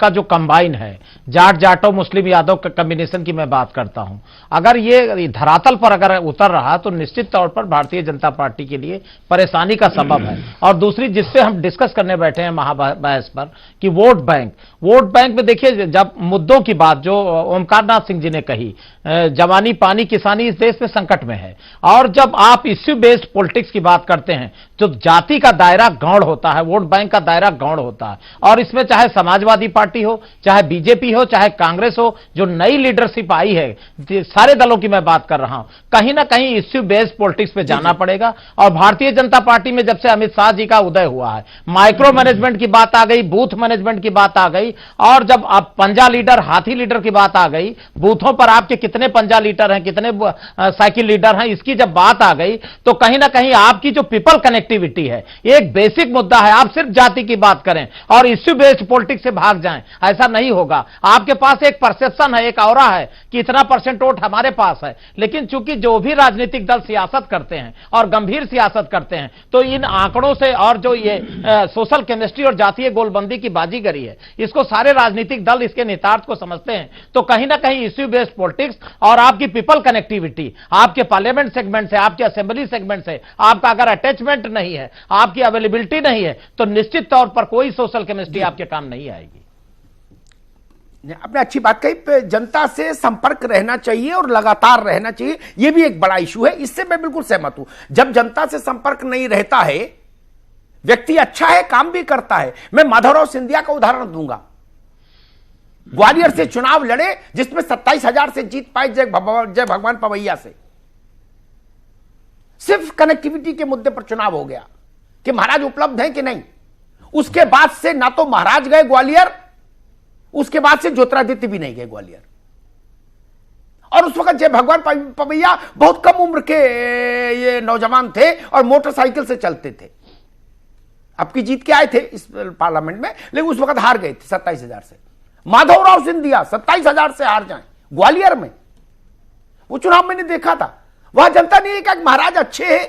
जो कंबाइन है, जाट जाटो मुस्लिम यादव का कॉम्बिनेशन की मैं बात करता हूं, अगर ये धरातल पर अगर उतर रहा तो निश्चित तौर पर भारतीय जनता पार्टी के लिए परेशानी का सबब है। और दूसरी जिससे हम डिस्कस करने बैठे हैं महाबहस पर, कि वोट बैंक में देखिए, जब मुद्दों की बात जो ओमकारनाथ सिंह जी ने कही, जवानी पानी किसानी इस देश में संकट में है, और जब आप इश्यू बेस्ड पॉलिटिक्स की बात करते हैं तो जाति का दायरा गौण होता है, वोट बैंक का दायरा गौण होता है, और इसमें चाहे समाजवादी पार्टी हो, चाहे बीजेपी हो, चाहे कांग्रेस हो, जो नई लीडरशिप आई है, सारे दलों की मैं बात कर रहा हूं, कहीं ना कहीं इश्यू बेस्ड पॉलिटिक्स पे जाना पड़ेगा। और भारतीय जनता पार्टी में जब से अमित शाह जी का उदय हुआ है, माइक्रो मैनेजमेंट की बात आ गई, बूथ मैनेजमेंट की बात आ गई, और जब आप पंजा लीडर, हाथी लीडर की बात आ गई, बूथों पर आपके कितने पंजा लीडर हैं, कितने साइकिल लीडर हैं, इसकी जब बात आ गई, तो कहीं ना कहीं आपकी जो पीपल कनेक्टिविटी है, एक बेसिक मुद्दा है। आप सिर्फ जाति की बात करें और इश्यू बेस्ड पॉलिटिक्स से भाग जाएं, ऐसा नहीं होगा। आपके पास एक परसेप्शन है, एक ऑरा है कि इतना परसेंट वोट हमारे पास है, लेकिन चूंकि जो भी राजनीतिक दल सियासत करते हैं और गंभीर सियासत करते हैं, तो इन आंकड़ों से, और जो ये सोशल केमिस्ट्री और जातीय गोलबंदी की बाजीगरी है, इसको सारे राजनीतिक दल इसके निहितार्थ को समझते हैं। तो कहीं ना कहीं इश्यू बेस्ड पॉलिटिक्स और आपकी पीपल कनेक्टिविटी, आपके पार्लियामेंट सेगमेंट से, आपके असेंबली सेगमेंट से आपका अगर अटैचमेंट नहीं है, आपकी अवेलेबिलिटी नहीं है, तो निश्चित तौर पर कोई सोशल केमिस्ट्री आपके काम नहीं आएगी। आपने अच्छी बात कही, जनता से संपर्क रहना चाहिए और लगातार रहना चाहिए, यह भी एक बड़ा इशू है, इससे मैं बिल्कुल सहमत हूं। जब जनता से संपर्क नहीं रहता है, व्यक्ति अच्छा है, काम भी करता है। मैं माधवराव सिंधिया का उदाहरण दूंगा, ग्वालियर से चुनाव लड़े, जिसमें 27,000 से जीत पाए जय भगवान पवैया से। सिर्फ कनेक्टिविटी के मुद्दे पर चुनाव हो गया कि महाराज उपलब्ध हैं कि नहीं। उसके बाद से ना तो महाराज गए ग्वालियर, उसके बाद से ज्योतिरादित्य भी नहीं गए ग्वालियर। और उस वक्त जय भगवान पवैया बहुत कम उम्र के ये नौजवान थे और मोटरसाइकिल से चलते थे। आपकी जीत के आए थे इस पार्लियामेंट में, लेकिन उस वक्त हार गए थे 27,000 से। माधवराव सिंधिया 27,000 से हार जाएं ग्वालियर में, वो चुनाव मैंने देखा था। वह जनता ने कहा कि महाराज अच्छे हैं,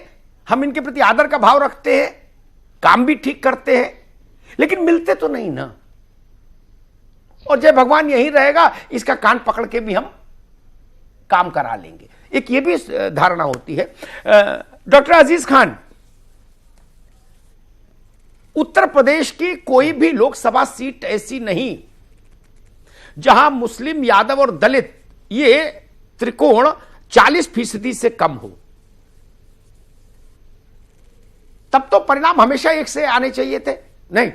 हम इनके प्रति आदर का भाव रखते हैं, काम भी ठीक करते हैं, लेकिन मिलते तो नहीं ना। और जय भगवान यहीं रहेगा, इसका कान पकड़ के भी हम काम करा लेंगे, एक ये भी धारणा होती है। डॉक्टर अजीज खान, उत्तर प्रदेश की कोई भी लोकसभा सीट ऐसी नहीं जहां मुस्लिम, यादव और दलित ये त्रिकोण 40% से कम हो। तब तो परिणाम हमेशा एक से आने चाहिए थे, नहीं?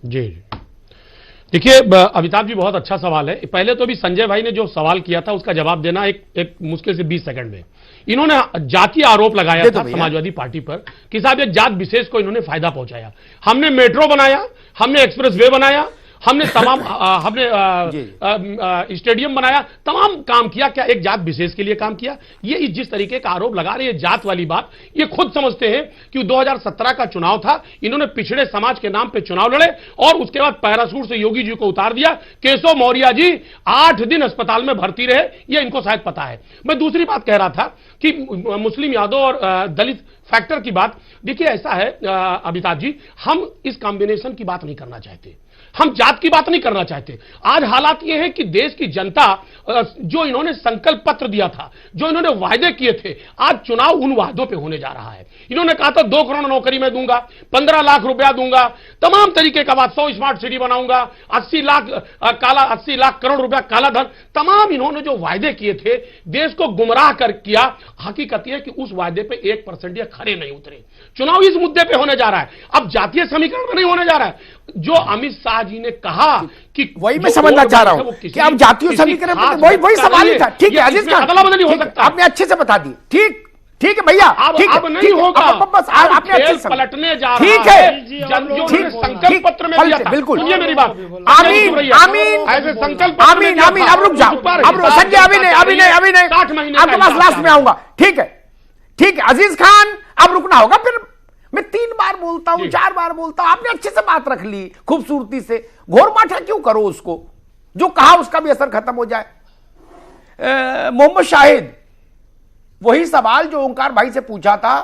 जी देखिए अमिताभ जी, बहुत अच्छा सवाल है। पहले तो भी संजय भाई ने जो सवाल किया था उसका जवाब देना एक मुश्किल से 20 सेकंड में। इन्होंने जातीय आरोप लगाया था समाजवादी पार्टी पर कि साहब एक जात विशेष को इन्होंने फायदा पहुंचाया। हमने मेट्रो बनाया, हमने एक्सप्रेस वे बनाया, हमने तमाम हमने स्टेडियम बनाया, तमाम काम किया। क्या एक जात विशेष के लिए काम किया? ये जिस तरीके का आरोप लगा रहे हैं जात वाली बात, ये खुद समझते हैं कि 2017 का चुनाव था, इन्होंने पिछड़े समाज के नाम पे चुनाव लड़े और उसके बाद पैराशूट से योगी जी को उतार दिया। केशव मौर्य जी 8 दिन अस्पताल में भर्ती रहे, ये इनको शायद पता है। मैं दूसरी बात कह रहा था कि मुस्लिम, यादव और दलित फैक्टर की बात। देखिए ऐसा है अमिताभ जी, हम इस कॉम्बिनेशन की बात नहीं करना चाहते, हम जात की बात नहीं करना चाहते। आज हालात ये है कि देश की जनता जो इन्होंने संकल्प पत्र दिया था, जो इन्होंने वायदे किए थे, आज चुनाव उन वादों पे होने जा रहा है। इन्होंने कहा था 2 करोड़ नौकरी मैं दूंगा, 15 लाख रुपया दूंगा, तमाम तरीके का बात, 100 स्मार्ट सिटी बनाऊंगा, 80 लाख करोड़ रुपया काला धन, तमाम इन्होंने जो वायदे किए थे देश को गुमराह कर किया। हकीकत यह है कि उस वायदे पे 1% या खरे नहीं उतरे। चुनाव इस मुद्दे पे होने जा रहा है, अब जातीय समीकरण में नहीं होने जा रहा है। जो अमित शाह जी ने कहा कि वही मैं समझना चाह रहा हूं कि अब जातीय समीकरण में वही सवाल ही था। ठीक है अजीज खान, आपने अच्छे से बता दी। ठीक है भैया, अब नहीं होगा, बस आपने अच्छे से पलटने जा रहा ठीक है, संकल्प पत्र में दिया था। बिल्कुल, सुनिए मेरी बात। आमीन ऐसे संकल्प आमीन। अब रुक जाओ, अब संजय अभी नहीं 60 महीने आपके पास लास्ट में आऊंगा। ठीक है अजीज खान, अब रुकना होगा। फिर मैं 3 बार बोलता हूं, 4 बार बोलता हूं, आपने अच्छे से बात रख ली खूबसूरती से। घोर माठा क्यों करो उसको, जो कहा उसका भी असर खत्म हो जाए। मोहम्मद शाहिद, वही सवाल जो ओंकार भाई से पूछा था।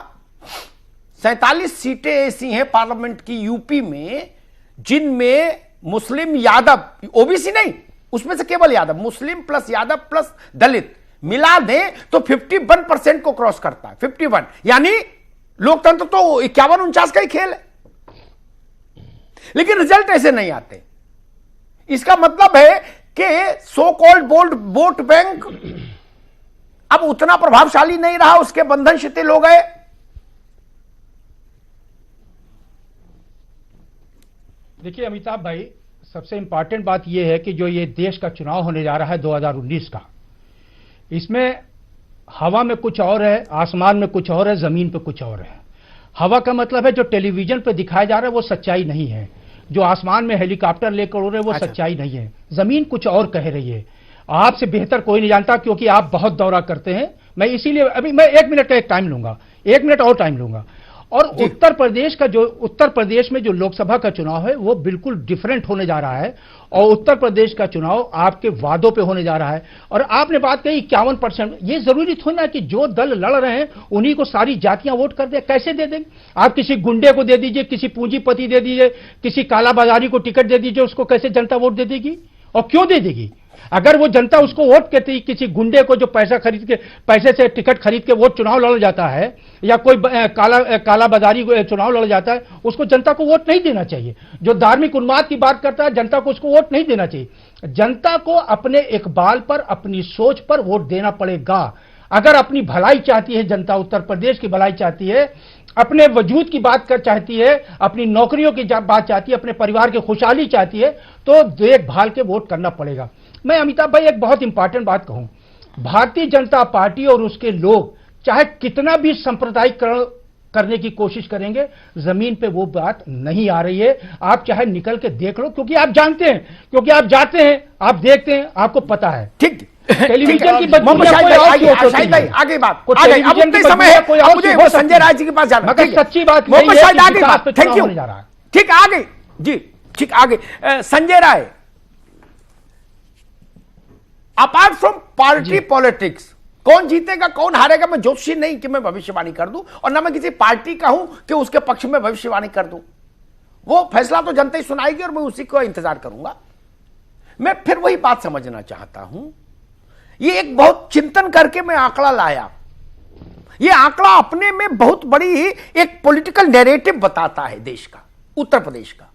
47 सीटें ऐसी हैं पार्लियामेंट की यूपी में जिनमें मुस्लिम, यादव, ओबीसी नहीं, उसमें से केवल Yadav, Muslim plus Yadav plus दलित मिला दें तो 51% को क्रॉस करता है। 51 यानी लोकतंत्र तो 51-49 का ही खेल है, लेकिन रिजल्ट ऐसे नहीं आते। इसका मतलब है कि सो कॉल्ड वोट बैंक अब उतना प्रभावशाली नहीं रहा, उसके बंधन शिथिल हो गए। देखिए अमिताभ भाई, सबसे इंपॉर्टेंट बात यह है कि जो ये देश का चुनाव होने जा रहा है 2019 का, इसमें हवा में कुछ और है, आसमान में कुछ और है, जमीन पे कुछ और है। हवा का मतलब है जो टेलीविजन पे दिखाया जा रहा है वो सच्चाई नहीं है, जो आसमान में हेलीकॉप्टर लेकर उड़ रहे हैं वो सच्चाई नहीं है, जमीन कुछ और कह रही है। आपसे बेहतर कोई नहीं जानता क्योंकि आप बहुत दौरा करते हैं। मैं इसीलिए अभी मैं 1 मिनट का टाइम लूंगा, 1 मिनट और टाइम लूंगा। और उत्तर प्रदेश में जो लोकसभा का चुनाव है वो बिल्कुल डिफरेंट होने जा रहा है, और उत्तर प्रदेश का चुनाव आपके वादों पे होने जा रहा है। और आपने बात कही 51%, ये जरूरी थोड़ी ना कि जो दल लड़ रहे हैं उन्हीं को सारी जातियां वोट कर दे। कैसे दे देंगे? आप किसी गुंडे को दे दीजिए, किसी पूंजीपति दे दीजिए, किसी कालाबाजारी को टिकट दे दीजिए, उसको कैसे जनता वोट दे देगी? और क्यों दे देगी? अगर वो जनता उसको वोट करती, किसी गुंडे को जो पैसे से टिकट खरीद के वोट चुनाव लड़ जाता है, या कोई काला बाजारी चुनाव लड़ जाता है, उसको जनता को वोट नहीं देना चाहिए। जो धार्मिक उन्माद की बात करता है, जनता को उसको वोट नहीं देना चाहिए। जनता को अपने इकबाल पर, अपनी सोच पर वोट देना पड़ेगा। अगर अपनी भलाई चाहती है जनता, उत्तर प्रदेश की भलाई चाहती है, अपने वजूद की बात कर चाहती है, अपनी नौकरियों की बात चाहती है, अपने परिवार की खुशहाली चाहती है, तो देखभाल के वोट करना पड़ेगा। मैं अमिताभ भाई एक बहुत इंपॉर्टेंट बात कहूं, भारतीय जनता पार्टी और उसके लोग चाहे कितना भी सांप्रदायिकरण करने की कोशिश करेंगे, जमीन पे वो बात नहीं आ रही है। आप चाहे निकल के देख लो, क्योंकि आप जानते हैं, क्योंकि आप जाते हैं, आप देखते हैं, आपको पता है। ठीक, टेलीविजन की आगे बात, मुझे संजय राय जी के पास जाना, सच्ची बात थैंक यू। ठीक, आगे जी, ठीक, आगे Sanjay Rai, apart from party politics, कौन जीतेगा कौन हारेगा, मैं ज्योतिषी नहीं कि मैं भविष्यवाणी कर दूं, और ना मैं किसी पार्टी का हूं कि उसके पक्ष में भविष्यवाणी कर दूं। वो फैसला तो जनता ही सुनाएगी और मैं उसी को इंतजार करूंगा। मैं फिर वही बात समझना चाहता हूं, ये एक बहुत चिंतन करके मैं आंकड़ा लाया। ये आंकड़ा अपने में बहुत बड़ी एक पॉलिटिकल नैरेटिव बताता है देश का, उत्तर प्रदेश का।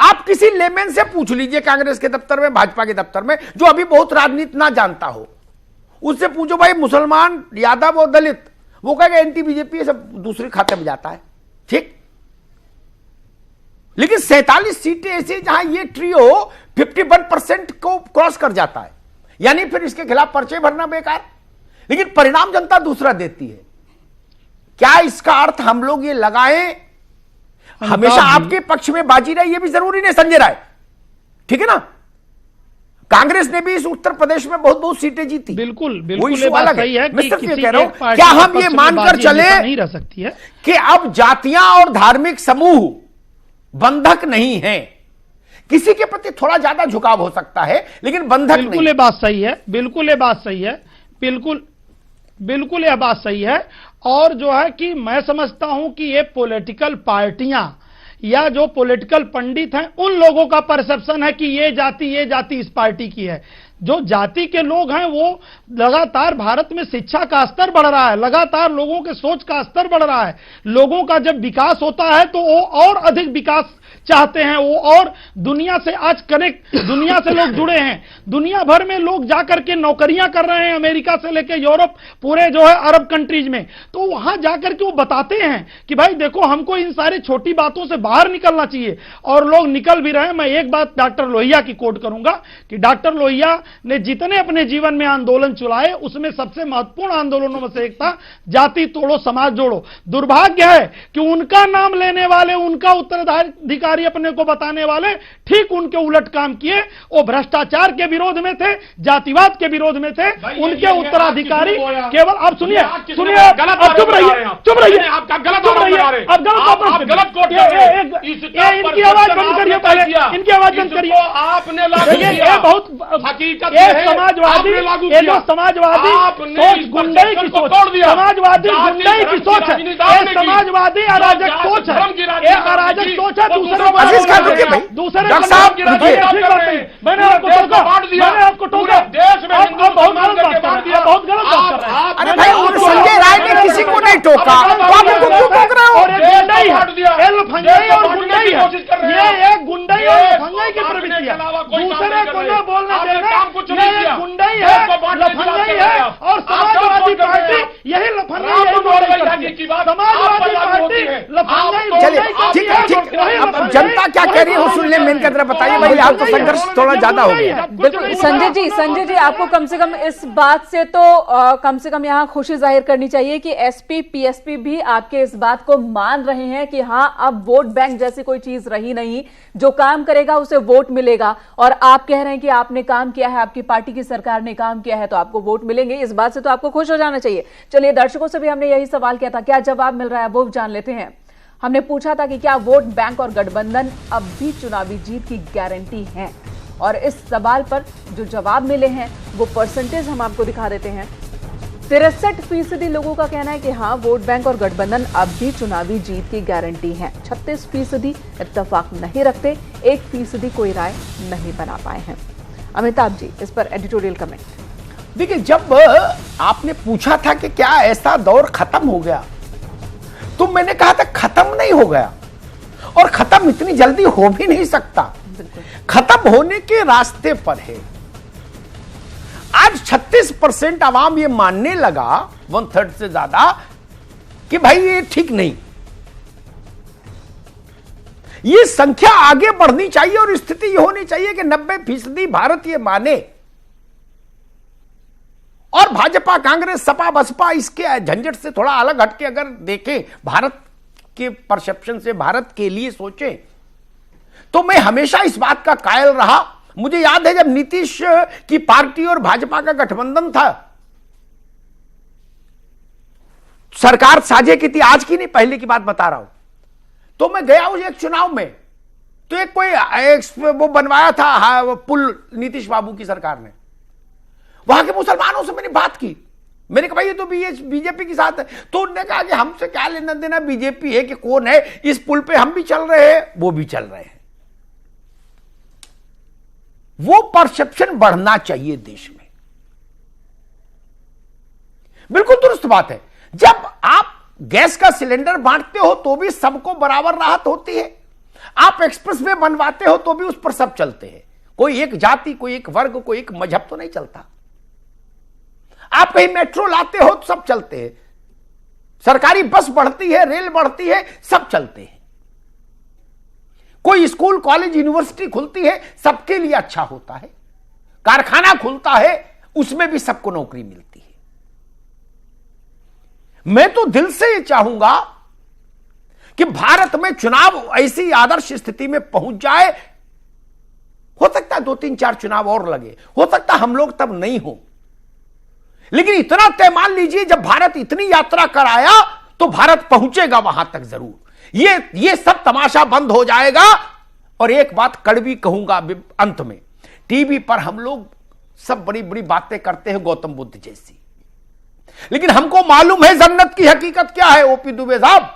आप किसी लेमैन से पूछ लीजिए कांग्रेस के दफ्तर में, भाजपा के दफ्तर में, जो अभी बहुत राजनीति ना जानता हो, उससे पूछो भाई मुसलमान, यादव और दलित, वो कहेगा एंटी बीजेपी, सब दूसरे खाते में जाता है। ठीक, लेकिन 47 सीटें ऐसी जहां ये ट्रियो 51% को क्रॉस कर जाता है, यानी फिर इसके खिलाफ पर्चे भरना बेकार, लेकिन परिणाम जनता दूसरा देती है। क्या इसका अर्थ हम लोग ये लगाएं हमेशा आपके पक्ष में बाजी रहे? ये भी जरूरी नहीं संजय राय, ठीक है ना। कांग्रेस ने भी इस उत्तर प्रदेश में बहुत बहुत सीटें जीती, बिल्कुल वो बिल्कुल इशू ये बात अलग सही है है। मैं कि सिर्फ ये किसी कह रहा एक हूं, पार्टी क्या के हम ये पक्ष में मानकर बाजी चले हमेशा नहीं रह सकती है कि अब जातियां और धार्मिक समूह बंधक नहीं है? किसी के प्रति थोड़ा ज्यादा झुकाव हो सकता है, लेकिन बंधक नहीं। बिल्कुल ये बात सही है, बिल्कुल ये बात सही है, बिल्कुल यह बात सही है। और जो है कि मैं समझता हूं कि ये पॉलिटिकल पार्टियां या जो पॉलिटिकल पंडित हैं, उन लोगों का परसेप्शन है कि ये जाति इस पार्टी की है। जो जाति के लोग हैं वो लगातार भारत में शिक्षा का स्तर बढ़ रहा है, लगातार लोगों के सोच का स्तर बढ़ रहा है। लोगों का जब विकास होता है तो वो और अधिक विकास चाहते हैं, वो और दुनिया से आज कनेक्ट, दुनिया से लोग जुड़े हैं। दुनिया भर में लोग जाकर के नौकरियां कर रहे हैं, अमेरिका से लेकर यूरोप, पूरे जो है अरब कंट्रीज में। तो वहां जाकर के वो बताते हैं कि भाई देखो, हमको इन सारी छोटी बातों से बाहर निकलना चाहिए, और लोग निकल भी रहे हैं। मैं एक बात डॉक्टर लोहिया की कोट करूंगा कि डॉक्टर लोहिया ने जितने अपने जीवन में आंदोलन चलाए, उसमें सबसे महत्वपूर्ण आंदोलनों में से एक था जाति तोड़ो समाज जोड़ो। दुर्भाग्य है कि उनका नाम लेने वाले, उनका उत्तराधिकारी अपने को बताने वाले ठीक उनके उलट काम किए। वो भ्रष्टाचार के विरोध में थे, जातिवाद के विरोध में थे। उनके उत्तराधिकारी केवल, अब सुनिए अब चुप रहिए, आपका गलत अब गलत इनकी आवाज बंद करिए, पहले इनकी आवाज बंद करिए। आपने लागू देखिए, किया, ये बहुत हकीकत ये है, समाजवादी, आपने लागू ये किया। जो समाजवादी आपने सोच, इस गुंडई की परसेप्शन को सोच, तोड़ दिया। समाजवादी जाति गुंडई की धर्म सोच है, राजनीति ये आपने की। समाजवादी अराजक जाति सोच है, धर्म की ये राजनीति अराजक आपने की। सोच है। वो दूसरे दूसरों को अजीज खान रुकिए भाई, दूसरे को डॉक्टर साहब ठीक बात नहीं, मैंने आपको टोका, मैंने आपको टोका। देश में आप हिंदू बहुत मुसलमान गलत करके बात बांट कर रहे दिया। हैं, बहुत गलत बात कर रहे हैं। अरे भाई, और संजय राय ने किसी को नहीं टोका, तो आप उनको क्यों टोक रहे हो? और एक गुंडई है, ये लफंगाई और गुंडई है, ये एक गुंडई और लफंगाई की प्रवृत्ति है। दूसरे को न बोलना देना, ये एक गुंडई है, लफंगाई है, और समाजवादी पार्टी यही लफंगाई है, समाजवादी पार्टी लफंगाई। चलिए ठीक है, ठीक है। अब जनता क्या कह रही है वो सुन ले, मेन की तरफ बताइए भाई। यहाँ तो संघर्ष थोड़ा ज्यादा हो गया। बिल्कुल संजय जी आपको कम से कम इस बात से तो कम से कम यहाँ खुशी जाहिर करनी चाहिए कि एसपी पीएसपी भी आपके इस बात को मान रहे हैं कि हाँ, अब वोट बैंक जैसी कोई चीज रही नहीं, जो काम करेगा उसे वोट मिलेगा। और आप कह रहे हैं कि आपने काम किया है, आपकी पार्टी की सरकार ने काम किया है, तो आपको वोट मिलेंगे। इस बात से तो आपको खुश हो जाना चाहिए। चलिए, दर्शकों से भी हमने यही सवाल किया था, क्या जवाब मिल रहा है वो जान लेते हैं। हमने पूछा था कि क्या वोट बैंक और गठबंधन अब भी चुनावी जीत की गारंटी है, और इस सवाल पर जो जवाब मिले हैं वो परसेंटेज हम आपको दिखा देते हैं। 63% लोगों का कहना है कि हाँ, वोट बैंक और गठबंधन अब भी चुनावी जीत की गारंटी है। 36% इत्तेफाक नहीं रखते, 1% कोई राय नहीं बना पाए हैं। अमिताभ जी, इस पर एडिटोरियल कमेंट। देखिए, जब आपने पूछा था कि क्या ऐसा दौर खत्म हो गया, तो मैंने कहा था खत्म नहीं हो गया, और खत्म इतनी जल्दी हो भी नहीं सकता, खत्म होने के रास्ते पर है। आज 36% आवाम ये मानने लगा, 1/3 से ज्यादा, कि भाई ये ठीक नहीं। ये संख्या आगे बढ़नी चाहिए और स्थिति ये होनी चाहिए कि 90% भारत ये माने, और भाजपा, कांग्रेस, सपा, बसपा इसके झंझट से थोड़ा अलग हटके अगर देखें, भारत के परसेप्शन से भारत के लिए सोचें, तो मैं हमेशा इस बात का कायल रहा। मुझे याद है जब नीतीश की पार्टी और भाजपा का गठबंधन था, सरकार साझे की थी, आज की नहीं, पहले की बात बता रहा हूं। तो मैं गया हूं एक चुनाव में, तो एक वो बनवाया था, वो पुल नीतीश बाबू की सरकार ने, वहां के मुसलमानों से मैंने बात की, मैंने कहा भाई ये तो बीजेपी के साथ है। तो उन्होंने कहा कि हमसे क्या लेना देना बीजेपी है कि कौन है, इस पुल पे हम भी चल रहे हैं, वो भी चल रहे हैं। वो परसेप्शन बढ़ना चाहिए देश में। बिल्कुल दुरुस्त बात है। जब आप गैस का सिलेंडर बांटते हो तो भी सबको बराबर राहत होती है। आप एक्सप्रेसवे बनवाते हो तो भी उस पर सब चलते हैं। कोई एक जाति, कोई एक वर्ग, कोई एक मजहब तो नहीं चलता। आप कहीं मेट्रो लाते हो तो सब चलते हैं। सरकारी बस बढ़ती है, रेल बढ़ती है, सब चलते हैं। कोई स्कूल, कॉलेज, यूनिवर्सिटी खुलती है, सबके लिए अच्छा होता है। कारखाना खुलता है, उसमें भी सबको नौकरी मिलती है। मैं तो दिल से ये चाहूंगा कि भारत में चुनाव ऐसी आदर्श स्थिति में पहुंच जाए। हो सकता है 2-3-4 चुनाव और लगे, हो सकता है हम लोग तब नहीं हो, लेकिन इतना तय मान लीजिए जब भारत इतनी यात्रा कराया तो भारत पहुंचेगा वहां तक जरूर। ये सब तमाशा बंद हो जाएगा। और एक बात कड़वी कहूंगा अंत में, टीवी पर हम लोग सब बड़ी बड़ी बातें करते हैं गौतम बुद्ध जैसी, लेकिन हमको मालूम है जन्नत की हकीकत क्या है। ओपी दुबे साहब,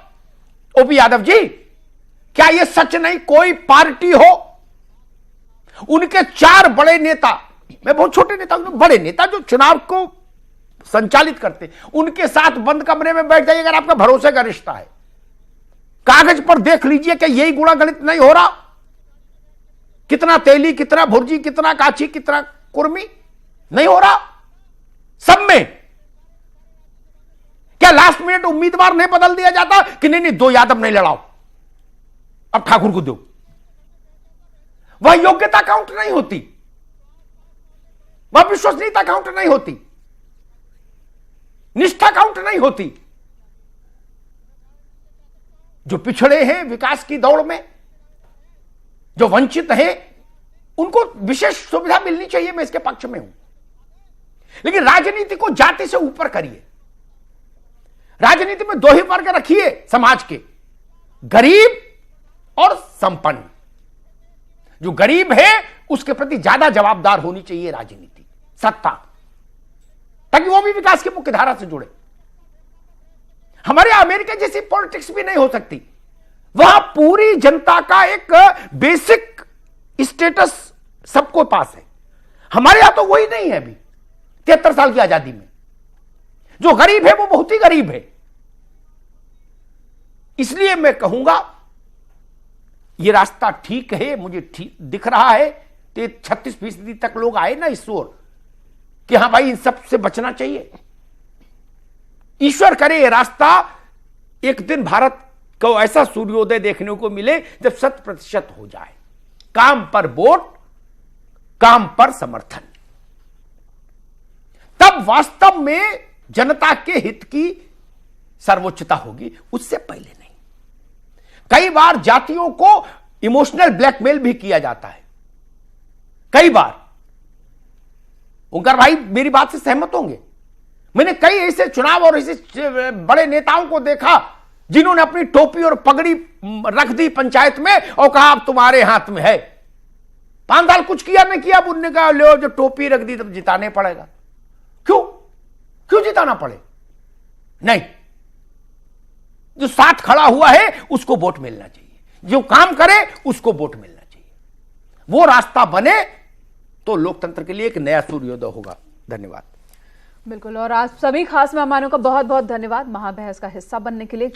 ओपी यादव जी, क्या यह सच नहीं कोई पार्टी हो, उनके 4 बड़े नेता, मैं बहुत छोटे नेता, बड़े नेता जो चुनाव को संचालित करते, उनके साथ बंद कमरे में बैठ जाइए। अगर आपका भरोसे का रिश्ता है, कागज पर देख लीजिए कि यही गुणा गणित नहीं हो रहा। कितना तेली, कितना भुर्जी, कितना काची, कितना कुर्मी, नहीं हो रहा सब में। क्या लास्ट मिनट उम्मीदवार नहीं बदल दिया जाता कि नहीं 2 यादव नहीं लड़ाओ, अब ठाकुर को दो। वह योग्यता काउंट नहीं होती, वह विश्वसनीयता काउंट नहीं होती, निष्ठा काउंट नहीं होती। जो पिछड़े हैं विकास की दौड़ में, जो वंचित हैं, उनको विशेष सुविधा मिलनी चाहिए, मैं इसके पक्ष में हूं। लेकिन राजनीति को जाति से ऊपर करिए। राजनीति में 2 ही वर्ग रखिए समाज के, गरीब और संपन्न। जो गरीब है उसके प्रति ज्यादा जवाबदार होनी चाहिए राजनीति, सत्ता, ताकि वो भी विकास की मुख्य धारा से जुड़े। हमारे अमेरिका जैसी पॉलिटिक्स भी नहीं हो सकती। वहां पूरी जनता का एक बेसिक स्टेटस सबको पास है। हमारे यहां तो वही नहीं है। अभी 73 साल की आजादी में जो गरीब है वो बहुत ही गरीब है। इसलिए मैं कहूंगा ये रास्ता ठीक है, मुझे ठीक दिख रहा है। तो 36% तक लोग आए ना इस ओर कि हां भाई इन सब से बचना चाहिए। ईश्वर करे ये रास्ता एक दिन भारत को ऐसा सूर्योदय देखने को मिले जब 100% हो जाए। काम पर वोट, काम पर समर्थन, तब वास्तव में जनता के हित की सर्वोच्चता होगी, उससे पहले नहीं। कई बार जातियों को इमोशनल ब्लैकमेल भी किया जाता है। कई बार, ओंकार भाई मेरी बात से सहमत होंगे, मैंने कई ऐसे चुनाव और ऐसे बड़े नेताओं को देखा जिन्होंने अपनी टोपी और पगड़ी रख दी पंचायत में और कहा अब तुम्हारे हाथ में है। 5 साल कुछ किया नहीं किया, उन्होंने कहा लो जो टोपी रख दी तब जिताने पड़ेगा। क्यों जिताना पड़े? नहीं, जो साथ खड़ा हुआ है उसको वोट मिलना चाहिए, जो काम करे उसको वोट मिलना चाहिए। वो रास्ता बने तो लोकतंत्र के लिए एक नया सूर्योदय होगा। धन्यवाद। बिल्कुल, और आप सभी खास मेहमानों का बहुत बहुत धन्यवाद महाबहस का हिस्सा बनने के लिए।